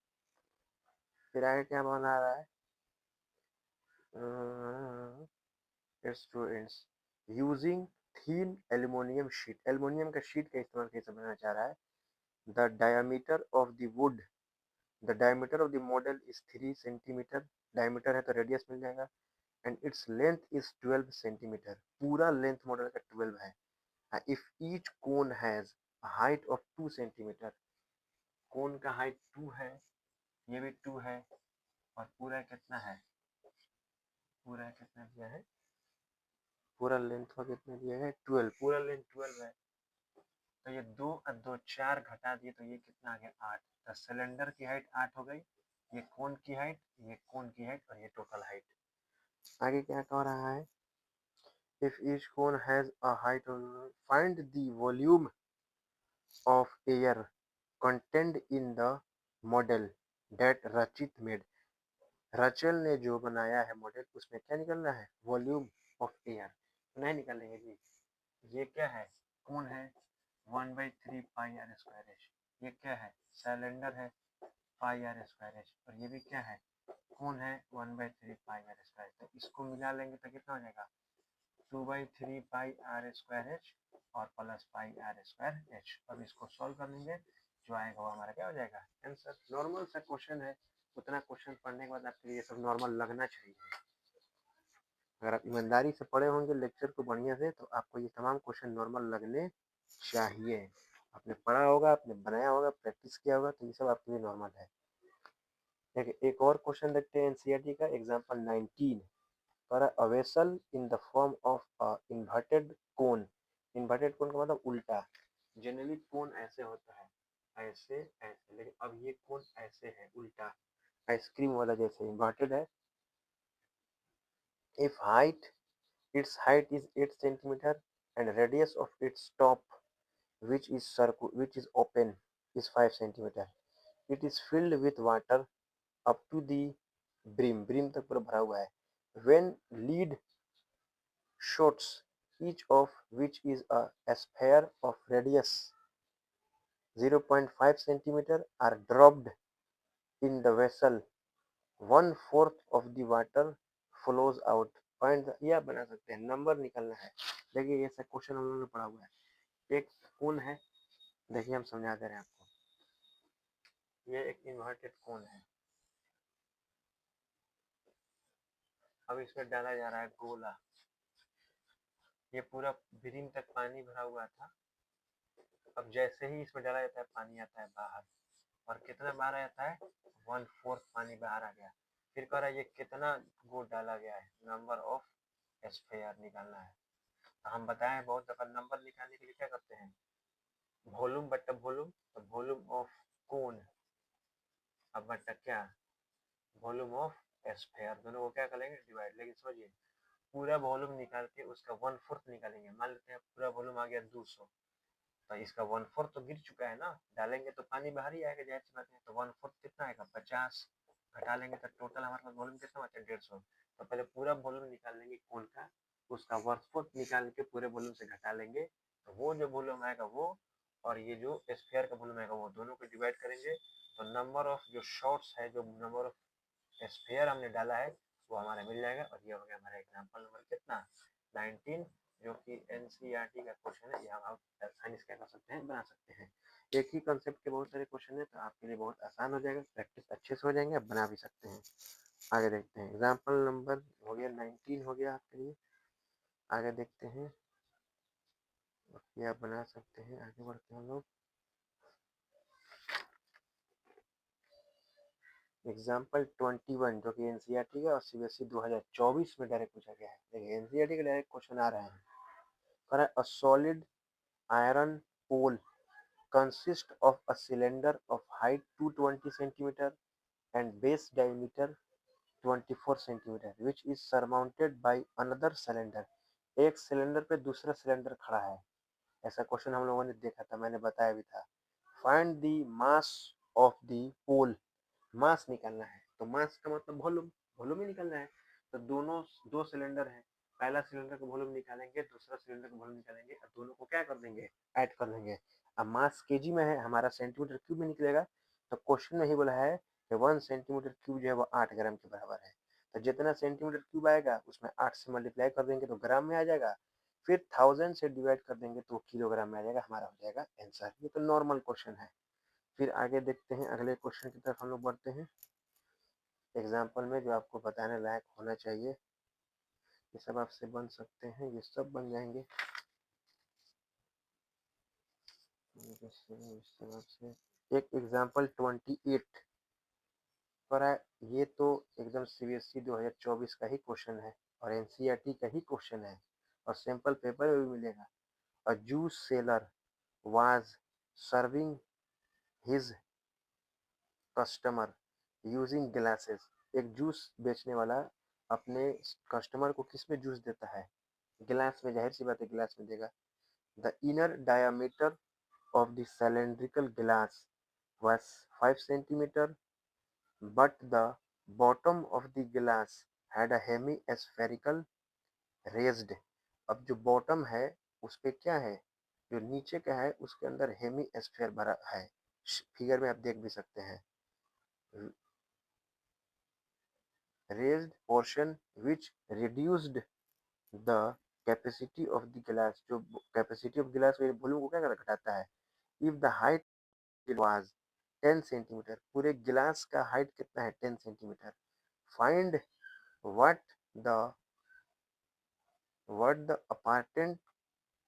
फिर आगे क्या बना रहा है, its two ends using thin aluminium sheet. Aluminium का शीट का इस्तेमाल कैसे बनाना चाह रहा है। The diameter of the wood, the diameter of the model is 3 centimetre. Diameter है तो रेडियस मिल जाएगा। And its length is 12 centimetre. पूरा लेंथ मॉडल का 12 है। If each cone has height of 2 centimetre, cone का हाइट 2 है, ये भी 2 है, और पूरा कितना है, पूरा कितना दिया है, पूरा लेंथ का कितना दिया है 12, पूरा लेंथ 12 है। तो ये 2 और 2 4 घटा दिए तो ये कितना आ गया 8। तो सिलेंडर की हाइट 8 हो गई, ये कोन की हाइट, ये कोन की हाइट, और ये टोटल हाइट। आगे क्या कह रहा है, if each cone has a height of, find the volume of air contained in the model that Rachit made। रचल ने जो बनाया है मॉडल उसमें क्या निकलना है, वॉल्यूम ऑफ एयर। नहीं निकालेंगे जी, ये क्या है कौन है 1/3πr²h। ये क्या है सिलेंडर है πr²h, और ये भी क्या है कौन है 1/3πr²। तो इसको मिला लेंगे तो कितना हो जाएगा 2/3πr²h और प्लस πr²h। अब इसको सॉल्व कर लेंगे, जो आएगा वो हमारा क्या हो जाएगा आंसर। नॉर्मल सा क्वेश्चन है, उतना क्वेश्चन पढ़ने के बाद आपके ये सब नॉर्मल लगना चाहिए। अगर आप ईमानदारी से पढ़े होंगे लेक्चर को बढ़िया से, तो आपको ये तमाम क्वेश्चन नॉर्मल लगने चाहिए। आपने पढ़ा होगा, आपने बनाया होगा, प्रैक्टिस किया होगा, तो ये सब आपके लिए नॉर्मल है। एक और क्वेश्चन देखते हैं एनसीईआरटी का, एग्जाम्पल 19 पर a vessel in the form of a inverted cone. Inverted कोन का मतलब उल्टा, जनरली कोन ऐसे होता है, ऐसे ऐसे, लेकिन अब ये कोन ऐसे है, उल्टा आइसक्रीम वाला जैसे इन्वर्टेड है। If height its height is 8 centimeter and radius of its top which is open is 5 centimeter. It is filled with water up to the brim तक पूरा भरा हुआ है। When lead shoots, each of which is a sphere of radius 0.5 centimeter are dropped in the vessel, 1/4 of the water flows out. Point यह बना सकते हैं, number निकलना है। देखिए ये सब क्वेश्चन हम लोगों ने पढ़ा हुआ है। एक कोन है, देखिए हम समझा दे रहे हैं आपको। ये एक इन्वर्टेड कोन है, अब इसमें डाला जा रहा है गोला। ये पूरा ब्रिम तक पानी भरा हुआ था, अब जैसे ही इसमें डाला जाता है पानी आता है बाहर, और कितना बाहर आता है, 1/4 पानी बाहर आ गया। फिर कह रहा है ये कितना गोल डाला गया है, नंबर ऑफ स्फीयर निकालना है। तो हम बताएं बहुत दफा नंबर निकालने के लिए क्या करते हैं, वॉल्यूम बट्टा वॉल्यूम, तो वॉल्यूम ऑफ कोन अब बट्टा क्या, वॉल्यूम ऑफ स्फीयर, दोनों को क्या करेंगे, डिवाइड। लेकिन समझिए पूरा वॉल्यूम निकाल के उसका 1/4 निकालेंगे। मान लेते हैं पूरा वॉल्यूम आ गया 200, तो इसका 1/4 तो गिर चुका है ना, डालेंगे तो पानी बाहर ही आएगा, जाहिर सी बात है। तो 1/4 कितना आएगा, 50, घटा लेंगे तो टोटल हमारे पास वॉल्यूम कितना बचा, 150। तो पहले पूरा वॉल्यूम निकाल लेंगे कोन का, उसका 1/4 निकाल के पूरे वॉल्यूम से घटा लेंगे, तो वो जो वॉल्यूम आएगा वो, और ये जो स्फीयर का वॉल्यूम आएगा वो, दोनों को डिवाइड करेंगे। तो नंबर ऑफ जो शॉट्स है, जो नंबर ऑफ स्फीयर हमने डाला है वो हमारा मिल जाएगा। और ये हो गया हमारा एग्जाम्पल नंबर कितना, 19, जो कि एनसीईआरटी का क्वेश्चन है। ये हम आसानी से क्या कर सकते हैं, बना सकते हैं। एक ही कंसेप्ट के बहुत सारे क्वेश्चन है, तो आपके लिए बहुत आसान हो जाएगा, प्रैक्टिस अच्छे से हो जाएंगे, आप बना भी सकते हैं। आगे देखते हैं, एग्जाम्पल नंबर हो गया 19 हो गया आपके लिए। आगे देखते हैं, ये आप बना सकते हैं। आगे बढ़ते हैं हम लोग, एग्जाम्पल 21 जो कि एनसीईआरटी का और सीबीएसई 2024 में डायरेक्ट पूछा गया है। देखिए एनसीईआरटी का डायरेक्ट क्वेश्चन आ रहे हैं, कह रहा है a solid iron pole consist of a cylinder of height 220 centimeter and base diameter 24 centimeter which is surmounted by another cylinder. एक सिलेंडर पे दूसरा सिलेंडर खड़ा है, ऐसा क्वेश्चन हम लोगों ने देखा था, मैंने बताया भी था। Find the mass of the pole, mass निकालना है, तो मास का मतलब वॉल्यूम, वॉल्यूम ही निकालना है। तो दोनों दो सिलेंडर है, पहला सिलेंडर का वॉल्यूम निकालेंगे, दूसरा सिलेंडर का वॉल्यूम निकालेंगे, और दोनों को क्या कर देंगे, ऐड कर देंगे। अब मास केजी में है, हमारा सेंटीमीटर क्यूब में निकलेगा। तो क्वेश्चन में ही बोला है कि 1 सेंटीमीटर क्यूब जो है वो 8 ग्राम के बराबर है। तो जितना सेंटीमीटर क्यूब आएगा उसमें 8 से मल्टीप्लाई कर देंगे तो ग्राम में आ जाएगा, फिर 1000 से डिवाइड कर देंगे तो किलोग्राम में आ जाएगा, हमारा हो जाएगा आंसर। ये तो नॉर्मल क्वेश्चन है। फिर आगे देखते हैं, अगले क्वेश्चन की तरफ हम लोग बढ़ते हैं। एग्जाम्पल में जो आपको बताने लायक होना चाहिए, ये सब आपसे बन सकते हैं, ये सब बन जाएंगे। एक एग्जाम्पल 28 पर है, ये तो एकदम सीबीएसई 2024 का ही क्वेश्चन है और एनसीईआरटी का ही क्वेश्चन है, और सैंपल पेपर में भी मिलेगा। A juice seller was serving his customer using glasses. एक जूस बेचने वाला अपने कस्टमर को किस में जूस देता है, गिलास में, जाहिर सी बात है गिलास में देगा। The inner diameter of the cylindrical glass was 5 centimeter, but the bottom of the glass had a hemispherical raised. अब जो बॉटम है उस पे क्या है, जो नीचे का है उसके अंदर हेमीस्फेयर भरा है, फिगर में आप देख भी सकते हैं। raised portion which reduced the capacity of the glass, जो कैपेसिटी ऑफ गिलास के वॉल्यूम को क्या घटाता है। If the height was 10 centimetre, पूरे गिलास का हाइट कितना है, 10 centimetre. Find what the apparent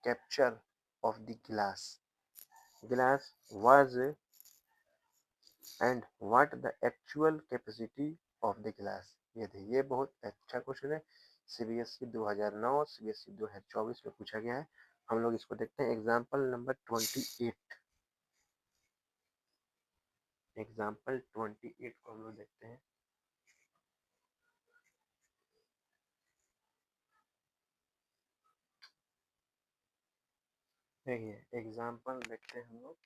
capture of the glass was and what the actual capacity of the glass. ये थे, ये बहुत अच्छा क्वेश्चन है, सीबीएसई 2009 सीबीएसई 2024 में पूछा गया है। हम लोग इसको देखते हैं, एग्जाम्पल नंबर 28। एग्जाम्पल 28 को हम लोग देखते हैं। देखिए एग्जाम्पल देखते हैं हम लोग।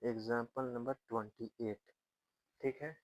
एग्जाम्पल नंबर 28, ठीक है।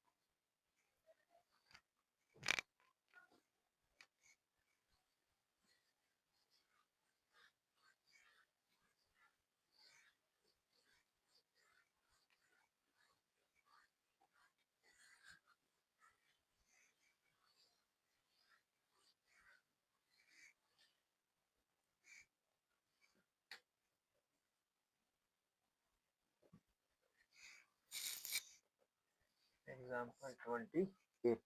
एग्जाम्पल 28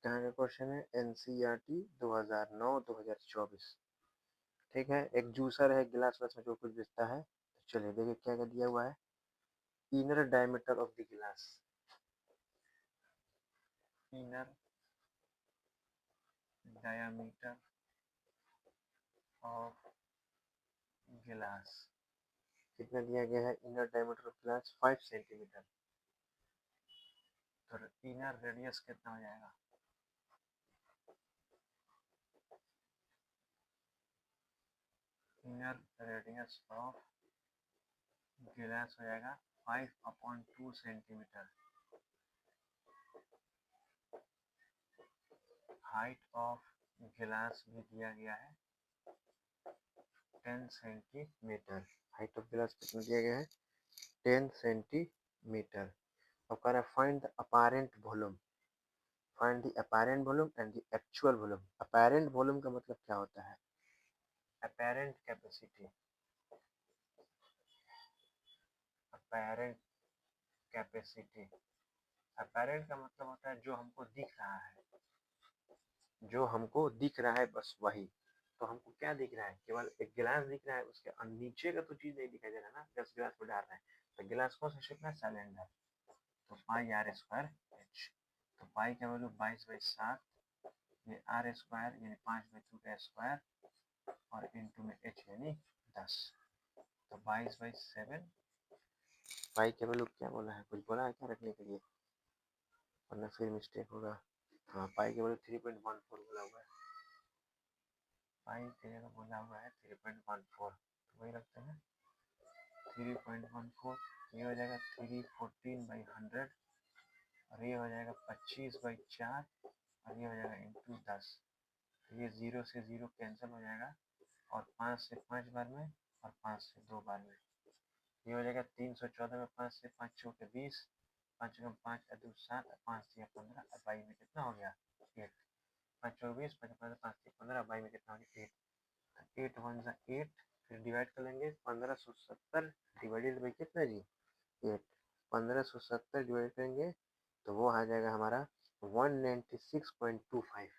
कहाँ का क्वेश्चन है, एनसीईआरटी 2009-2024, ठीक है। एक जूसर है, गिलास वलास में जो कुछ बेचता है। तो चलिए देखिए क्या क्या दिया हुआ है। इनर डायमीटर ऑफ द गिलास, इनर डायमीटर ऑफ गिलास कितना दिया गया है, इनर डायमीटर ऑफ गिलास 5 सेंटीमीटर। तो इनर रेडियस कितना हो जाएगा, इनर रेडियस ऑफ गिलास हो जाएगा 5/2 सेंटीमीटर। हाइट ऑफ गिलास भी दिया गया है 10 सेंटीमीटर। हाइट ऑफ गिलास कितना दिया गया है, 10 सेंटीमीटर। अब कह रहा है find the apparent volume, find the apparent volume and the actual volume. Apparent volume का मतलब क्या होता है, apparent capacity, apparent capacity. Apparent का मतलब होता है जो हमको दिख रहा है, जो हमको दिख रहा है बस वही। तो हमको क्या दिख रहा है, केवल एक गिलास दिख रहा है, उसके नीचे का तो चीज नहीं दिखाई दे रहा ना, जब गिलास को डाल रहे हैं। तो गिलास कौन सा शेप में, सिलेंडर। तो पाई आर स्क्वायर एच। तो पाई का वैल्यू 22/7, ये आर स्क्वायर यानी 5/2 का स्क्वायर, और इंटू में एच यानी 10। तो 22/7। पाई का वैल्यू क्या बोला है, कुछ बोला है क्या रखने के लिए, वरना फिर मिस्टेक होगा। हाँ, पाई का वैल्यू 3.14 बोला हुआ है, पाई की जगह बोला हुआ है 3.14, तो वही रखते हैं 3.14। ये हो जाएगा 314/100, और ये हो जाएगा 25/4, और ये हो जाएगा इंटू 10। तो ये 0 से 0 कैंसिल हो जाएगा, और 5 से 5 बार में, और 5 से 2 बार में। ये हो जाएगा 314 में 5 से 5 चौके 20, 5 में 5 2 7, 5 से 15, और 22 में कितना हो गया 8। 5 चौके 20, 5 15, 5 से 15, 22 में कितना हो गया 8। 8 1 जा 8, फिर डिवाइड कर लेंगे 1570 डिवाइडेड बाई कितना जी 8। 1570 डिवाइड करेंगे तो वो आ जाएगा हमारा 196.25,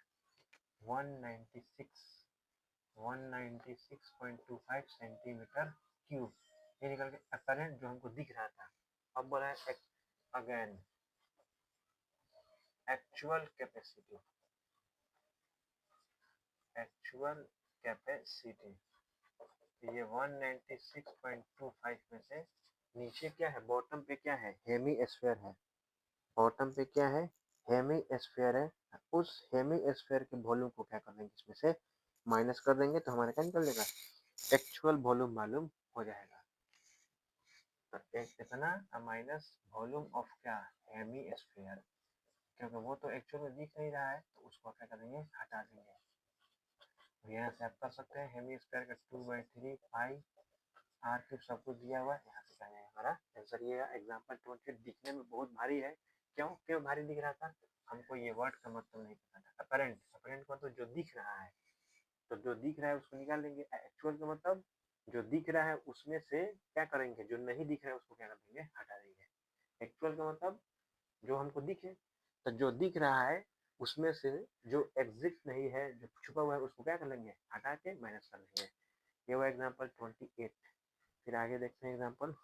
196 196.25 सेंटीमीटर क्यूब। ये निकल के अपैरेंट जो हमको दिख रहा था। अब बोला है again actual capacity, actual capacity. ये 196.25 में से नीचे क्या है, बॉटम पे क्या है, हेमी स्फीयर है। बॉटम पे क्या है, हेमी स्फीयर है। उस हेमी स्फीयर के वॉल्यूम को क्या कर देंगे, इसमें से माइनस कर देंगे तो हमारा क्या निकल जाएगा, एक्चुअल वॉल्यूम मालूम हो जाएगा। तो एक कितना माइनस वॉल्यूम ऑफ क्या, हेमी स्फीयर, क्योंकि वो तो एक्चुअल में दिख नहीं रहा है, तो उसको क्या करेंगे, हटा देंगे। तो यहाँ से आप कर सकते हैं हेमी स्फीयर का 2/3 पाई आर क्यूब सब कुछ दिया हुआ है। यहाँ से क्या है हमारा आंसर, ये एग्जाम्पल 28 दिखने में बहुत भारी है। क्यों क्यों भारी दिख रहा था, हमको ये वर्ड का मतलब नहीं पता था। अपरेंट, अपरेंट का मतलब जो दिख रहा है, तो जो दिख रहा है उसको निकाल देंगे। एक्चुअल का मतलब जो दिख रहा है उसमें से क्या करेंगे, जो नहीं दिख रहा है उसको क्या कर देंगे, हटा देंगे। एक्चुअल का मतलब जो हमको दिखे, तो जो दिख रहा है उसमें से जो एग्जिस्ट नहीं है, जो छुपा हुआ है, उसको क्या कर लेंगे, हटा के माइनस कर लेंगे। ये हुआ एग्जाम्पल 28। फिर आगे देखते हैं एग्जाम्पल।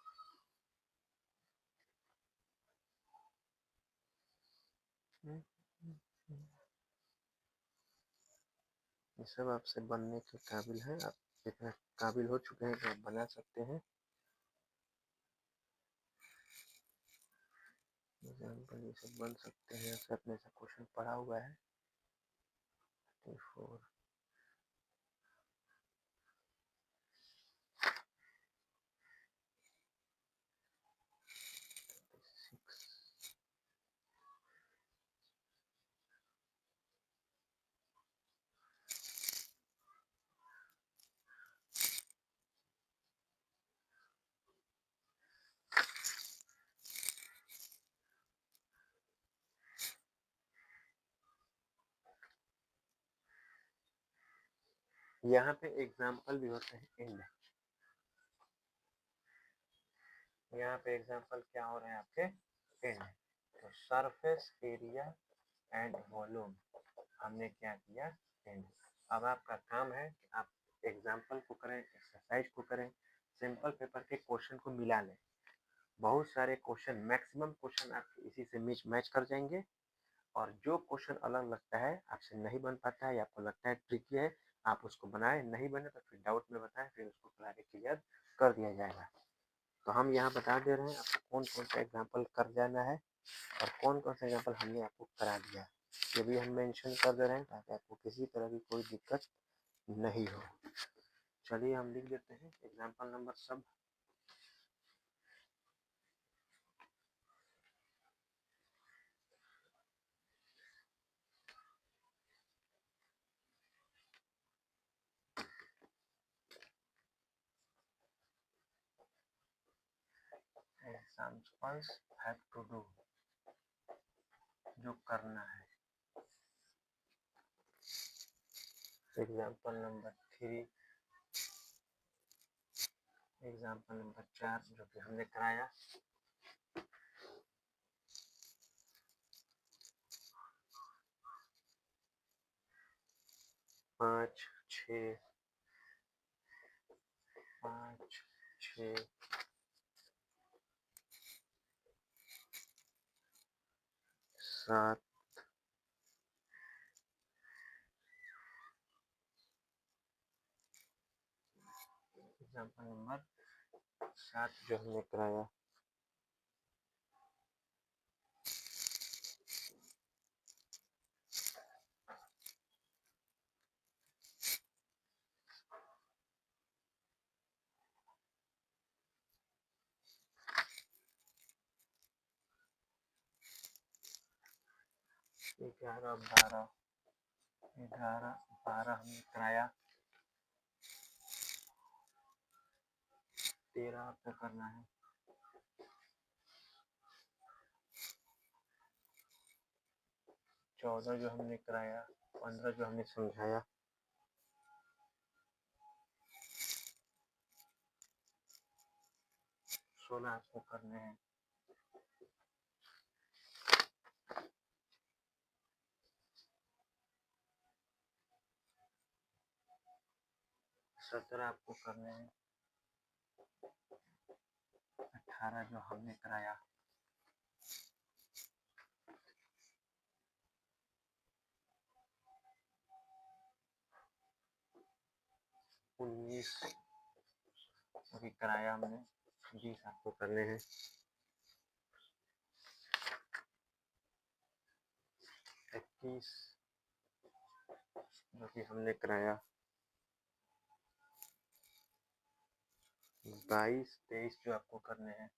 सब आपसे बनने के काबिल हैं, आप इतना काबिल हो चुके हैं कि आप बना सकते हैं। एग्जाम्पल ये सब बन सकते हैं, ऐसे अपने से क्वेश्चन पढ़ा हुआ है। 34 6 यहाँ पे एग्जाम्पल भी होते हैं एंड। यहाँ पे एग्जाम्पल क्या हो रहे हैं आपके एंड। तो सरफेस एरिया एंड वॉल्यूम हमने क्या किया एंड। अब आपका काम है कि आप एग्जाम्पल को करें, एक्सरसाइज को करें, सिंपल पेपर के क्वेश्चन को मिला लें। बहुत सारे क्वेश्चन, मैक्सिमम क्वेश्चन आपके इसी से मैच कर जाएंगे। और जो क्वेश्चन अलग लगता है, आपसे नहीं बन पाता है या आपको लगता है ट्रिकी है, आप उसको बनाएं, नहीं बने तो फिर डाउट में बताएं, फिर उसको क्लियर कर दिया जाएगा। तो हम यहाँ बता दे रहे हैं आपको कौन कौन सा एग्जाम्पल कर जाना है और कौन कौन सा एग्जाम्पल हमने आपको करा दिया, ये भी हम मेंशन कर दे रहे हैं ताकि आपको किसी तरह की कोई दिक्कत नहीं हो। चलिए हम लिख देते हैं एग्जाम्पल नंबर सब। एग्जाम्पल्स हैव टू डू, जो करना है। एग्जाम्पल नंबर 3, एग्जाम्पल नंबर 4 जो कि हमने कराया। पाँच छः 7 एग्जाम्पल नंबर 7 जो हमने कराया। ग्यारह बारह हमने कराया। 13 आपको करना है। 14 जो हमने कराया। 15 जो हमने समझाया। 16 आपको करने हैं। 17 आपको करने हैं। 18 जो हमने कराया। 19 अभी कराया हमने। 20 आपको करने हैं। 21 जो कि हमने कराया। 22 23 जो आपको करने हैं।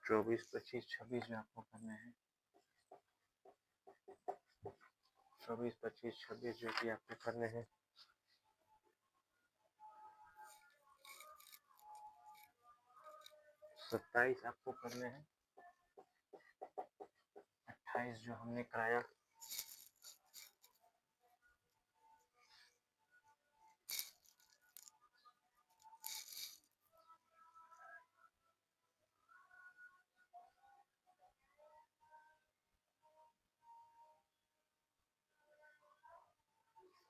24 25 26 जो आपको करने हैं। 24 25 26 जो कि आपको करने हैं। 27 आपको करने हैं। 28 जो हमने कराया।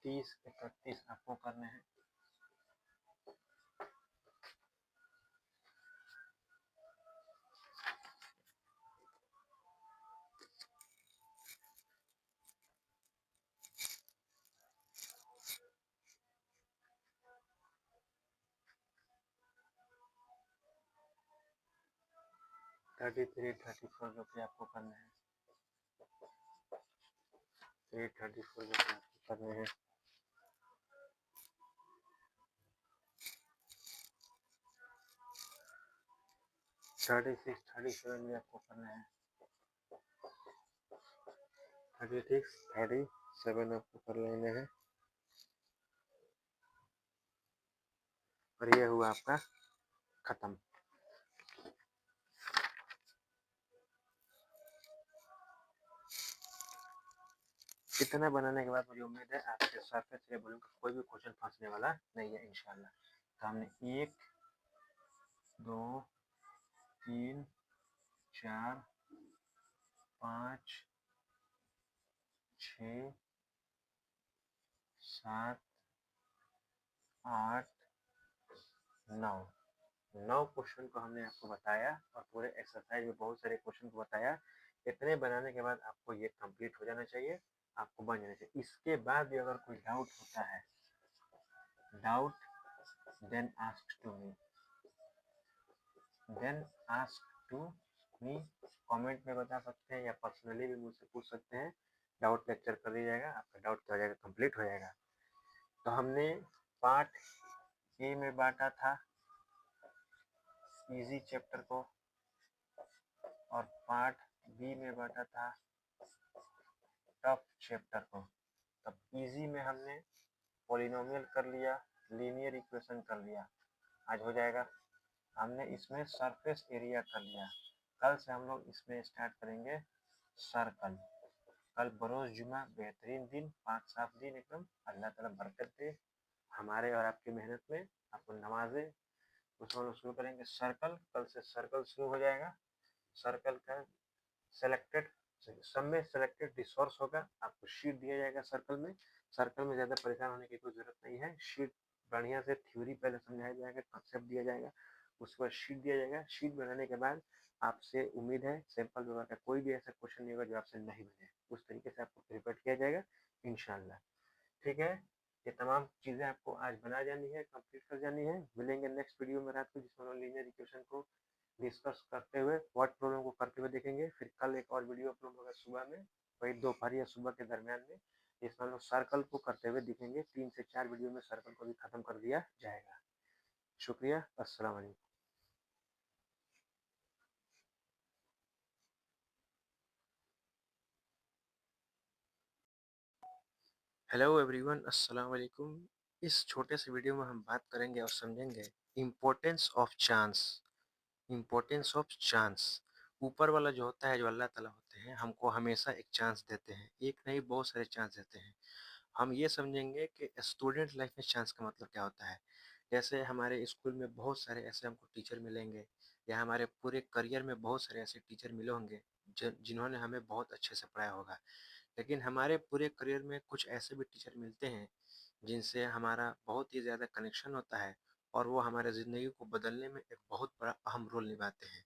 30 31 आपको करने हैं। 33, 34 जो कि आपको करने हैं, 34 जो कि आपको करने हैं। थर्टी सिक्स, 37 भी आपको करना है। 36, 37 आपको कर लेने हैं। और ये हुआ आपका खत्म। इतना बनाने के बाद मुझे उम्मीद है आपके सरफेस एरिया का कोई भी क्वेश्चन फंसने वाला नहीं है इंशाल्लाह। तो हमने 1, 2, 3, 4, 5, 6, 7, 8, 9 क्वेश्चन को हमने आपको बताया और पूरे एक्सरसाइज में बहुत सारे क्वेश्चन को बताया। इतने बनाने के बाद आपको ये कंप्लीट हो जाना चाहिए, आपको बन जाना चाहिए। इसके बाद भी अगर कोई डाउट होता है, then ask to me, comment में बता सकते हैं या पर्सनली भी मुझसे पूछ सकते हैं। डाउट लेक्चर कर दिया जाएगा, आपका डाउट हो जाएगा, कंप्लीट हो जाएगा। तो हमने पार्ट ए में बांटा था इजी चैप्टर को और पार्ट बी में बांटा था टफ चैप्टर को। तब इजी में हमने पॉलिनोमियल कर लिया, लीनियर इक्वेशन कर लिया, आज हो जाएगा। हमने इसमें सरफेस एरिया कर लिया। कल से हम लोग इसमें स्टार्ट करेंगे सर्कल। कल बरोज जुमा, बेहतरीन दिन, 5 साफ दिन एकदम। अल्लाह ताला बरकत दे हमारे और आपकी मेहनत में। आपको नमाजें उसमें लोग शुरू करेंगे सर्कल। कल से सर्कल शुरू हो जाएगा। सर्कल का सेलेक्टेड सब में सेलेक्टेड रिसोर्स होगा, आपको शीट दिया जाएगा सर्कल में। सर्कल में ज़्यादा परेशान होने की कोई ज़रूरत नहीं है। शीट बढ़िया से थ्योरी पहले समझाया जाएगा, कंसेप्ट दिया जाएगा, उसके बाद शीट दिया जाएगा। शीट बनाने के बाद आपसे उम्मीद है सिंपल पेपर का कोई भी ऐसा क्वेश्चन नहीं होगा जो आपसे नहीं बने। उस तरीके से आपको प्रिपेयर किया जाएगा इंशाल्लाह। ठीक है, ये तमाम चीज़ें आपको आज बना जानी है, कंप्लीट कर जानी है। मिलेंगे नेक्स्ट वीडियो में रात को, जिसमें हम लीनियर इक्वेशन को डिस्कस करते हुए वर्ड प्रॉब्लम को करते हुए देखेंगे। फिर कल एक और वीडियो अपलोड होगा सुबह में, वही दोपहर या सुबह के दरमियान में, जिसमें हम लोग सर्कल को करते हुए दिखेंगे। 3 से 4 वीडियो में सर्कल को भी खत्म कर दिया जाएगा। शुक्रिया, अस्सलाम वालेकुम। हेलो एवरीवन, अस्सलाम वालेकुम। इस छोटे से वीडियो में हम बात करेंगे और समझेंगे importance of chance. Importance of chance, ऊपर वाला जो होता है, जो अल्लाह ताला होते हैं, हमको हमेशा एक चांस देते हैं। एक नहीं, बहुत सारे चांस देते हैं। हम ये समझेंगे कि स्टूडेंट लाइफ में चांस का मतलब क्या होता है। जैसे हमारे स्कूल में बहुत सारे ऐसे हमको टीचर मिलेंगे, या हमारे पूरे करियर में बहुत सारे ऐसे टीचर मिले होंगे जिन्होंने हमें बहुत अच्छे से पढ़ाया होगा। लेकिन हमारे पूरे करियर में कुछ ऐसे भी टीचर मिलते हैं जिनसे हमारा बहुत ही ज़्यादा कनेक्शन होता है और वो हमारे ज़िंदगी को बदलने में एक बहुत बड़ा अहम रोल निभाते हैं।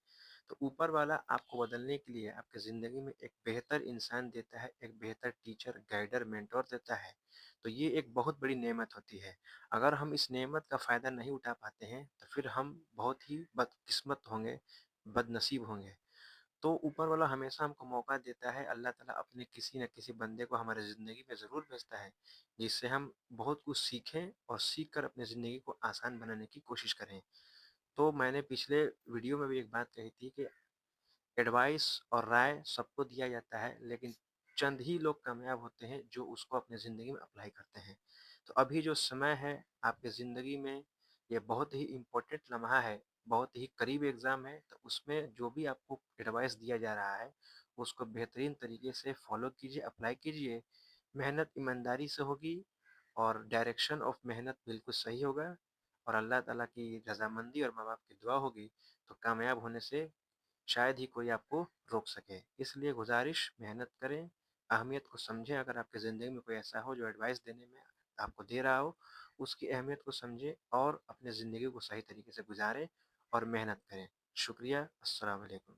तो ऊपर वाला आपको बदलने के लिए आपके ज़िंदगी में एक बेहतर इंसान देता है, एक बेहतर टीचर, गाइडर, मेंटर देता है। तो ये एक बहुत बड़ी नेमत होती है। अगर हम इस नेमत का फ़ायदा नहीं उठा पाते हैं तो फिर हम बहुत ही बदकिस्मत होंगे, बदनसीब होंगे। तो ऊपर वाला हमेशा हमको मौका देता है, अल्लाह ताला अपने किसी न किसी बंदे को हमारे ज़िंदगी में ज़रूर भेजता है, जिससे हम बहुत कुछ सीखें और सीख कर अपनी ज़िंदगी को आसान बनाने की कोशिश करें। तो मैंने पिछले वीडियो में भी एक बात कही थी कि एडवाइस और राय सबको दिया जाता है, लेकिन चंद ही लोग कामयाब होते हैं जो उसको अपनी ज़िंदगी में अप्लाई करते हैं। तो अभी जो समय है आपकी ज़िंदगी में, ये बहुत ही इम्पोर्टेंट लम्हा है, बहुत ही करीब एग्ज़ाम है। तो उसमें जो भी आपको एडवाइस दिया जा रहा है, उसको बेहतरीन तरीके से फॉलो कीजिए, अप्लाई कीजिए। मेहनत ईमानदारी से होगी और डायरेक्शन ऑफ मेहनत बिल्कुल सही होगा, और अल्लाह ताला की रज़ामंदी और माँ बाप की दुआ होगी तो कामयाब होने से शायद ही कोई आपको रोक सके। इसलिए गुज़ारिश, मेहनत करें, अहमियत को समझें। अगर आपकी ज़िंदगी में कोई ऐसा हो जो एडवाइस देने में आपको दे रहा हो, उसकी अहमियत को समझें और अपनी ज़िंदगी को सही तरीके से गुज़ारें और मेहनत करें। शुक्रिया, अस्सलाम वालेकुम।